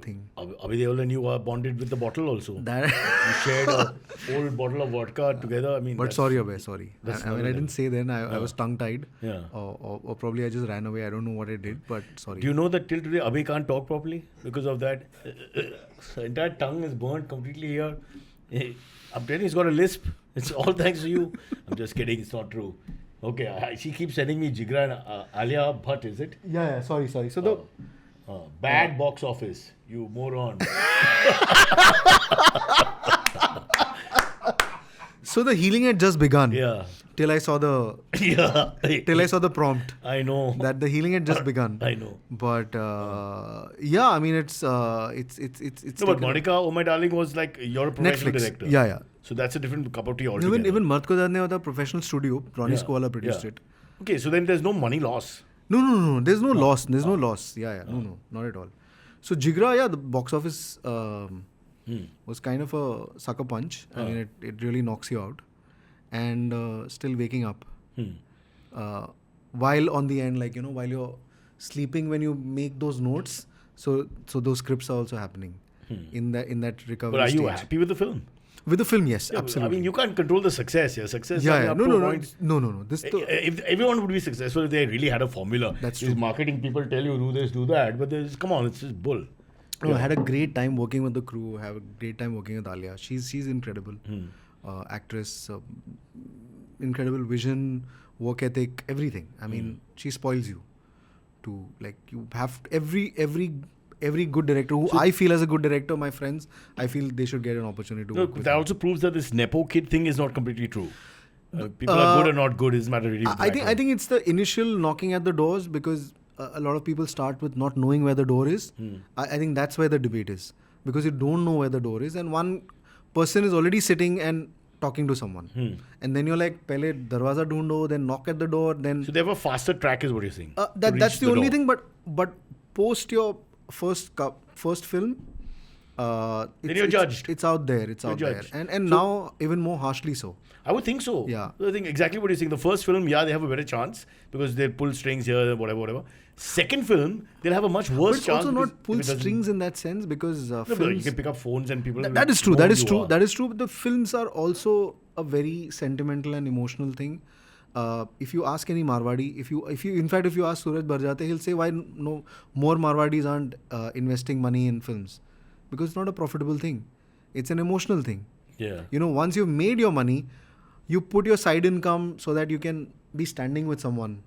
thing. Abhi Deol and you are bonded with the bottle also. That. You shared a whole bottle of vodka together. I mean, But sorry, Abhay, sorry. I mean, I didn't say then. I was tongue-tied. Yeah. Or probably I just ran away. I don't know what I did, but sorry. Do you know that till today Abhi can't talk properly because of that? His entire tongue is burnt completely here. I'm telling you, he's got a lisp. It's all thanks to you. I'm just kidding. It's not true. Okay, she keeps sending me Jigra and Alia Bhatt, is it? Yeah, sorry. So the... Bad box office, you moron. So the healing had just begun. Yeah. Till I saw the... Yeah. Till I saw the prompt. I know. That the healing had just begun. I know. But yeah, I mean, it's No, but Monica, Oh My Darling was like you're a professional Netflix. director. Yeah. So that's a different cup of tea altogether. Even Mart Ko Darne was a professional studio. Ronnie Scola produced it. Okay, so then there's no money loss. No. There's no loss. There's no loss. Yeah. No, not at all. So Jigra, the box office was kind of a sucker punch. I mean, it really knocks you out. And still waking up. While on the end, while you're sleeping, when you make those notes, so those scripts are also happening in that recovery But are you stage. happy with the film? With the film, yes, Yeah, absolutely. I mean, you can't control the success. Yeah, success. Yeah. Up to a No. point. No. If everyone would be successful if they really had a formula. That's These true. marketing people tell you do this, do that, but come on, it's just bull. No, I had a great time working with the crew. Have a great time working with Alia. She's incredible, actress, incredible vision, work ethic, everything. I mean, she spoils you. You have every good director who I feel as a good director, my friends, I feel they should get an opportunity to No, work with that them. also proves that this Nepo kid thing is not completely true. People are good or not good, it doesn't matter really. I think it's the initial knocking at the doors because a lot of people start with not knowing where the door is. I think that's where the debate is because you don't know where the door is and one person is already sitting and talking to someone and then you're like pehle darwaza dhoondho, then knock at the door, then So they have a faster track is what you're saying. that's the only thing, but post your first film, Then you're judged. It's out there. It's out there, judged. and now even more harshly so. I would think so. Yeah. I think exactly what you're saying. The first film, they have a better chance because they'll pull strings here, whatever. Second film, they'll have a much worse But it's chance. also because not pull if it doesn't- strings in that sense because No, but you films. can pick up phones and people. That is true. know That who is you true. are. That is true. But the films are also a very sentimental and emotional thing. If you ask any Marwadi, if you ask Suraj Barjate, he'll say why no more Marwadis aren't investing money in films because it's not a profitable thing. It's an emotional thing. Yeah. Once you've made your money, you put your side income so that you can be standing with someone.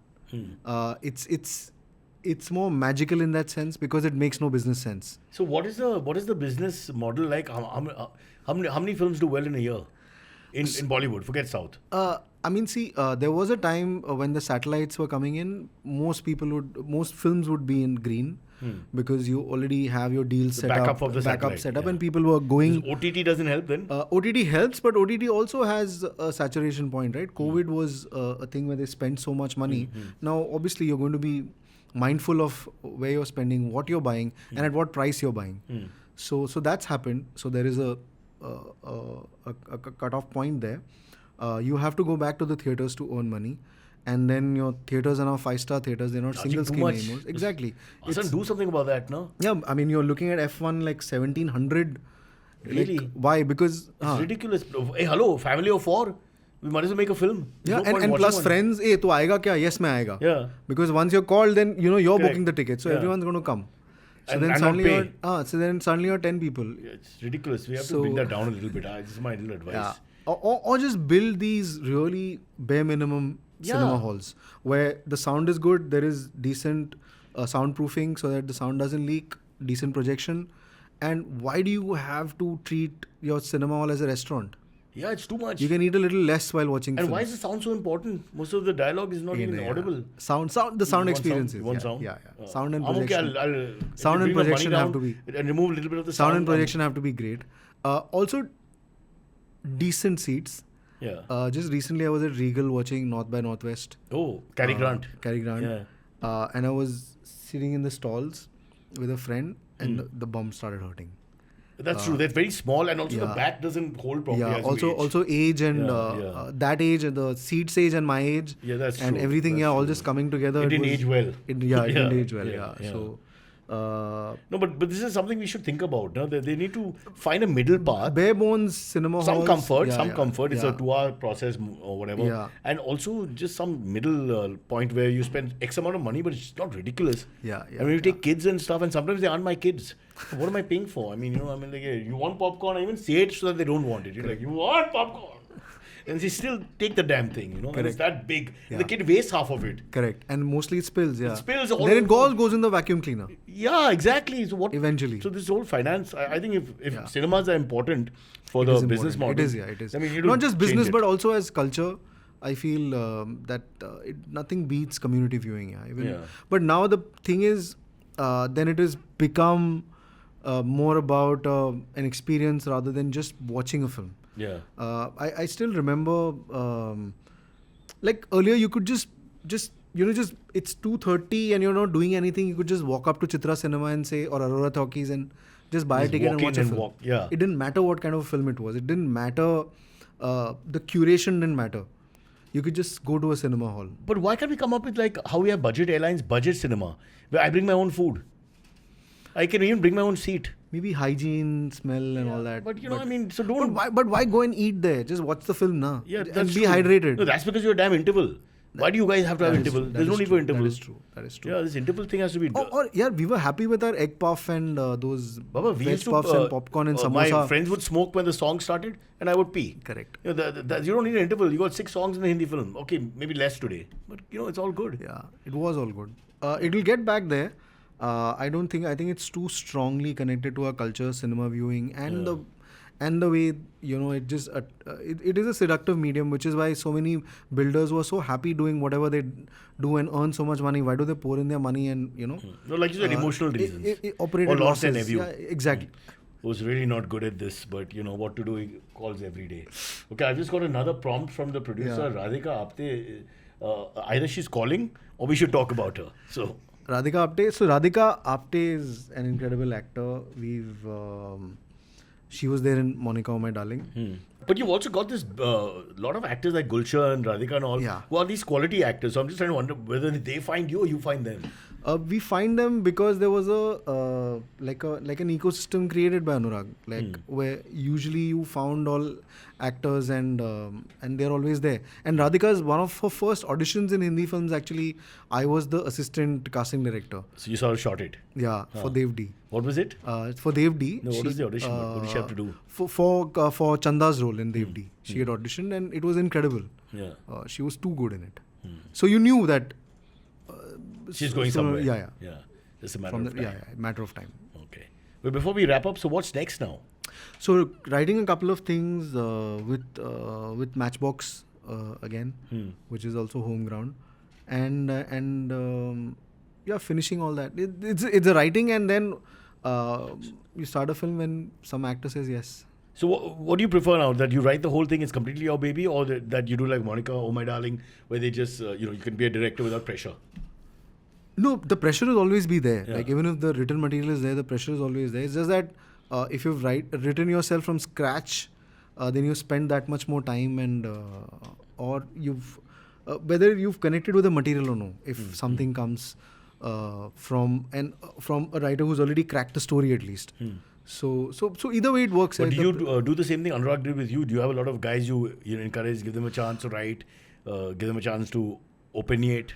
It's more magical in that sense because it makes no business sense. So what is the business model like? How many films do well in a year in Bollywood? Forget South. There was a time when the satellites were coming in. Most films would be in green because you already have your deals set backup up, of the satellite, set up, yeah. and people were going. OTT doesn't help then. OTT helps, but OTT also has a saturation point, right? COVID was a thing where they spent so much money. Now, obviously, you're going to be mindful of where you're spending, what you're buying, and at what price you're buying. So that's happened. So there is a cut-off point there. You have to go back to the theatres to earn money. And then your theatres are now 5-star theatres. They're not single screen anymore. Exactly. Hassan, do something about that, no? Yeah, I mean, you're looking at F1 like 1700. Really? Why? Because... It's ridiculous. Hey, hello, family of 4. We might as well make a film. Yeah, There's no point and watching plus one. friends, tu aayega kya? Yes, main aayega. Yeah. Because once you're called, then you're Correct. booking the ticket. So everyone's going to come. So And then not suddenly pay. you're 10 people. Yeah, it's ridiculous. We have to bring that down a little bit. This is my little advice. Yeah. Or just build these really bare minimum cinema halls where the sound is good, there is decent soundproofing so that the sound doesn't leak, decent projection. And why do you have to treat your cinema hall as a restaurant? Yeah, it's too much. You can eat a little less while watching And films. why is the sound so important? Most of the dialogue is not even audible. The sound experience is. One sound? Yeah. Sound and I'm okay, projection. I'll Sound and bring the money projection have down to be. and remove a little bit of the Sound and projection have to be great. Also, decent seats. Yeah. Just recently, I was at Regal watching North by Northwest. Oh, Cary Grant. Cary Grant. Yeah. And I was sitting in the stalls with a friend, and the bum started hurting. That's true. They're very small, and also the back doesn't hold properly. Yeah. As Also age and that age, the seat's age and my age. Yeah, that's and true. everything. That's all true. just coming together. It didn't age well. It didn't age well. Yeah. So. No, but this is something we should think about. No? They need to find a middle path. Bare bones cinema Some halls. comfort. It's a 2-hour process or whatever. Yeah. And also just some middle point where you spend X amount of money, but it's not ridiculous. Yeah. I mean, you take kids and stuff, and sometimes they aren't my kids. What am I paying for? I mean, like, you want popcorn? I even say it so that they don't want it. You're like, you want popcorn? And they still take the damn thing, and it's that big. And the kid wastes half of it. Correct. And mostly it spills, It spills all then it over. goes in the vacuum cleaner. Yeah, exactly. So what? Eventually. So this whole finance, I think if cinemas are important for the business model. It is. I mean, you not just business, change it. but also as culture. I feel that nothing beats community viewing. But now the thing is, then it has become more about an experience rather than just watching a film. Yeah. I still remember, like earlier you could just it's 2:30 and you're not doing anything. You could just walk up to Chitra Cinema and say, or Aurora Talkies, and just buy a ticket and watch a film. It didn't matter what kind of film it was. It didn't matter. The curation didn't matter. You could just go to a cinema hall. But why can't we come up with like how we have budget airlines, budget cinema, where I bring my own food? I can even bring my own seat. Maybe hygiene, smell, and all that. But I mean, so don't. But why go and eat there? Just watch the film now. Yeah, and that's be true. hydrated. No, that's because you're a damn interval. Why do you guys have to have interval? There's no need for interval. That is true. Yeah, this interval thing has to be. We were happy with our egg puff and those Baba, we veg used to, puffs and popcorn and samosa. My friends would smoke when the song started, and I would pee. Correct. You don't need an interval. You got 6 songs in the Hindi film. Okay, maybe less today, but it's all good. Yeah, it was all good. It will get back there. I think it's too strongly connected to our culture, cinema viewing, and the way it just it is a seductive medium, which is why so many builders were so happy doing whatever they do and earn so much money. Why do they pour in their money and No, like you said, emotional reasons. Operated or lost losses. an nephew. Yeah, exactly. Who's really not good at this, but what to do, he calls every day. Okay, I've just got another prompt from the producer, Radhika Apte. Either she's calling or we should talk about her. So Radhika Apte. So Radhika Apte is an incredible actor. She was there in Monica, Oh My Darling. But you've also got this lot of actors like Gulshan and Radhika and all, who are these quality actors. So I'm just trying to wonder whether they find you or you find them. We find them because there was an ecosystem created by Anurag, where usually you found all actors and they're always there. And Radhika's one of her first auditions in Hindi films. Actually, I was the assistant casting director. So you sort of shot it. Yeah, for Dev.D. What was it? For Dev.D. No, what was the audition? What did she have to do? For Chanda's role in Dev.D. She had auditioned and it was incredible. Yeah. She was too good in it. So you knew that. She's going somewhere. Yeah. It's a matter of time. Matter of time. Okay. But before we wrap up, so what's next now? So writing a couple of things with Matchbox again, which is also home ground, and finishing all that. It's a writing, and then you start a film when some actor says yes. So what do you prefer now? That you write the whole thing, it's completely your baby, or that you do like Monica, Oh My Darling, where they just you can be a director without pressure? No, the pressure will always be there. Yeah. Like even if the written material is there, the pressure is always there. It's just that if you've written yourself from scratch, then you spend that much more time and or you've whether you've connected with the material or no. If something comes from a writer who's already cracked the story at least. So either way it works. But do you do the same thing Anurag did with you? Do you have a lot of guys you encourage, give them a chance to write, give them a chance to opine?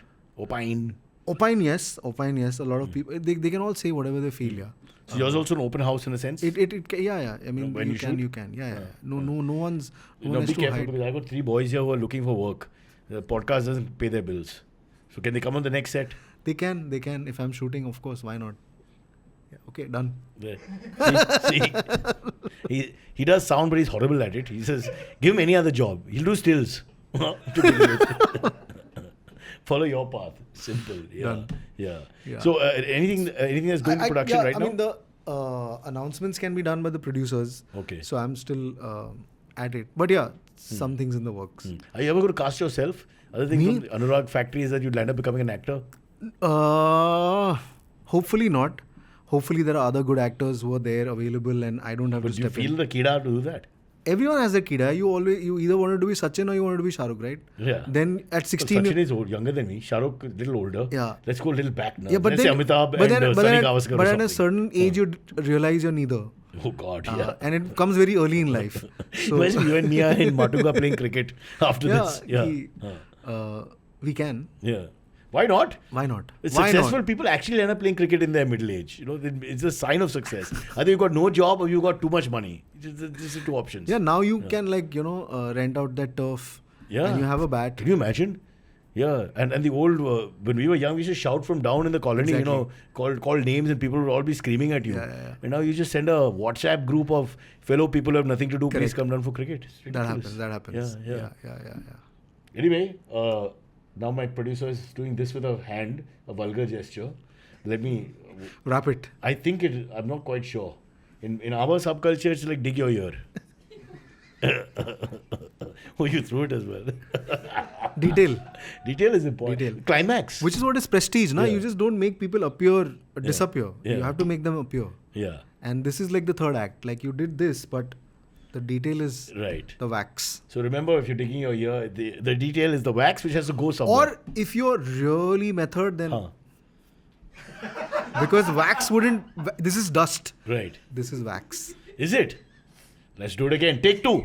Opine, yes. A lot of people, they can all say whatever they feel, yeah. So yours also an open house in a sense? Yeah. I mean, when you can. Yeah. No one's be careful because I've got 3 boys here who are looking for work. The podcast doesn't pay their bills. So can they come on the next set? They can. If I'm shooting, of course, why not? Yeah, okay, done. See, he does sound, but he's horrible at it. He says, give him any other job. He'll do stills. Follow your path. Simple. Yeah. So anything that's going to production right now? I mean, the announcements can be done by the producers. Okay. So I'm still at it. But some things in the works. Are you ever going to cast yourself? Other thing from the Anurag factory is that you'd land up becoming an actor? Hopefully not. hopefully there are other good actors who are there available, and I don't have But to do you step in. feel the kida to do that? Everyone has a kida. You either wanted to be Sachin or you wanted to be Shahrukh, right? Yeah. Then at But 16, Sachin is younger than me. Shahrukh a little older. Yeah. Let's go a little back now. yeah, but Let's then, say Amitabh but and then, Sunny Gavaskar but or at a something. certain age, you realize you're neither. Oh God, yeah. And it comes very early in life. So, Imagine you and Mia in Matunga playing cricket after this. Yeah. We can. Yeah. Why not? Why not? It's Why successful not? people actually end up playing cricket in their middle age. You know, it's a sign of success. Either you got no job or you got too much money. These are two options. Yeah, now you can rent out that turf. Yeah. And you have a bat. Can you imagine? Yeah, and the old when we were young, we used to shout from down in the colony. Exactly. You know, call names, and people would all be screaming at you. Yeah. And now you just send a WhatsApp group of fellow people who have nothing to do. Please Correct. come down for cricket. It's That ridiculous. happens. Yeah. Yeah. Anyway, now my producer is doing this with a hand, a vulgar gesture. Let me. Wrap it. I think it. I'm not quite sure. In our subculture, it's like dig your ear. Oh, you threw it as well. Detail. Detail is important. Detail. Climax. Which is what is prestige, na? Yeah. You just don't make people appear, disappear. Yeah. You have to make them appear. Yeah. And this is like the third act. Like you did this, but the detail is Right. the wax. So remember, if you're digging your ear, the detail is the wax which has to go somewhere. Or if you're really method, then Huh. because wax wouldn't. This is dust. Right. This is wax. Is it? Let's do it again. Take 2.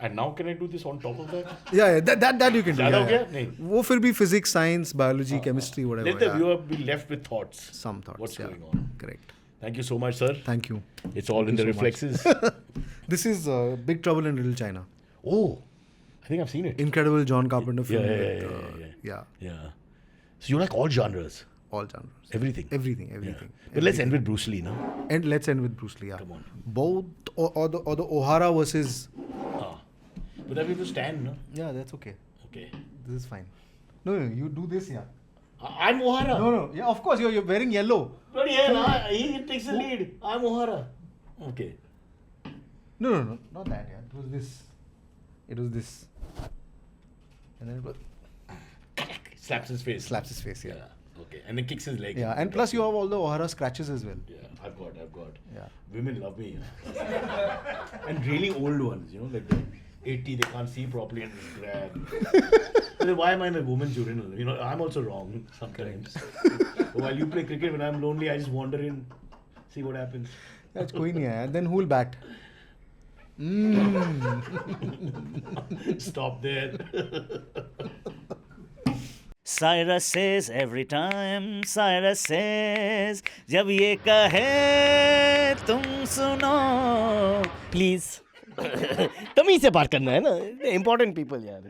And now can I do this on top of that? Yeah, that you can do. ज़्यादा Yeah, हो गया? yeah. नहीं. वो फिर भी physics, science, biology, chemistry, whatever. Let the yeah. viewer be left with thoughts. Some thoughts. What's yeah. going on? Correct. Thank you so much, sir. Thank you. It's all in the you so much. reflexes. This is Big Trouble in Little China. Oh, I think I've seen it. Incredible John Carpenter film. Yeah, with, yeah. yeah. So you like all genres? All genres. Everything? Everything. Yeah. But let's end with Bruce Lee, no? And let's end with Bruce Lee. Yeah. Come on. Both or the O'Hara versus. Ah. But that we have to stand, no? Yeah, that's okay. Okay. This is fine. No, you do this, yeah. I'm O'Hara. No. Yeah, of course you're wearing yellow. But yeah, he takes the lead. I'm O'Hara. Okay. No, not that. Yeah, it was this. And then it was Slaps his face. slaps his face. Yeah. Okay. And then kicks his leg. Yeah, and plus you have all the O'Hara scratches as well. Yeah, I've got. Yeah. Women love me. And really old ones, like the 80, they can't see properly and just grab. So why am I in a woman's urinal? I'm also wrong sometimes. While you play cricket, when I'm lonely, I just wander in, see what happens. That's koi nahi hai. Then who will bat? Stop there. Cyrus says every time, Cyrus says, जब ये कहे तुम सुनो, please. तमीज से बात करना है ना, important people यार.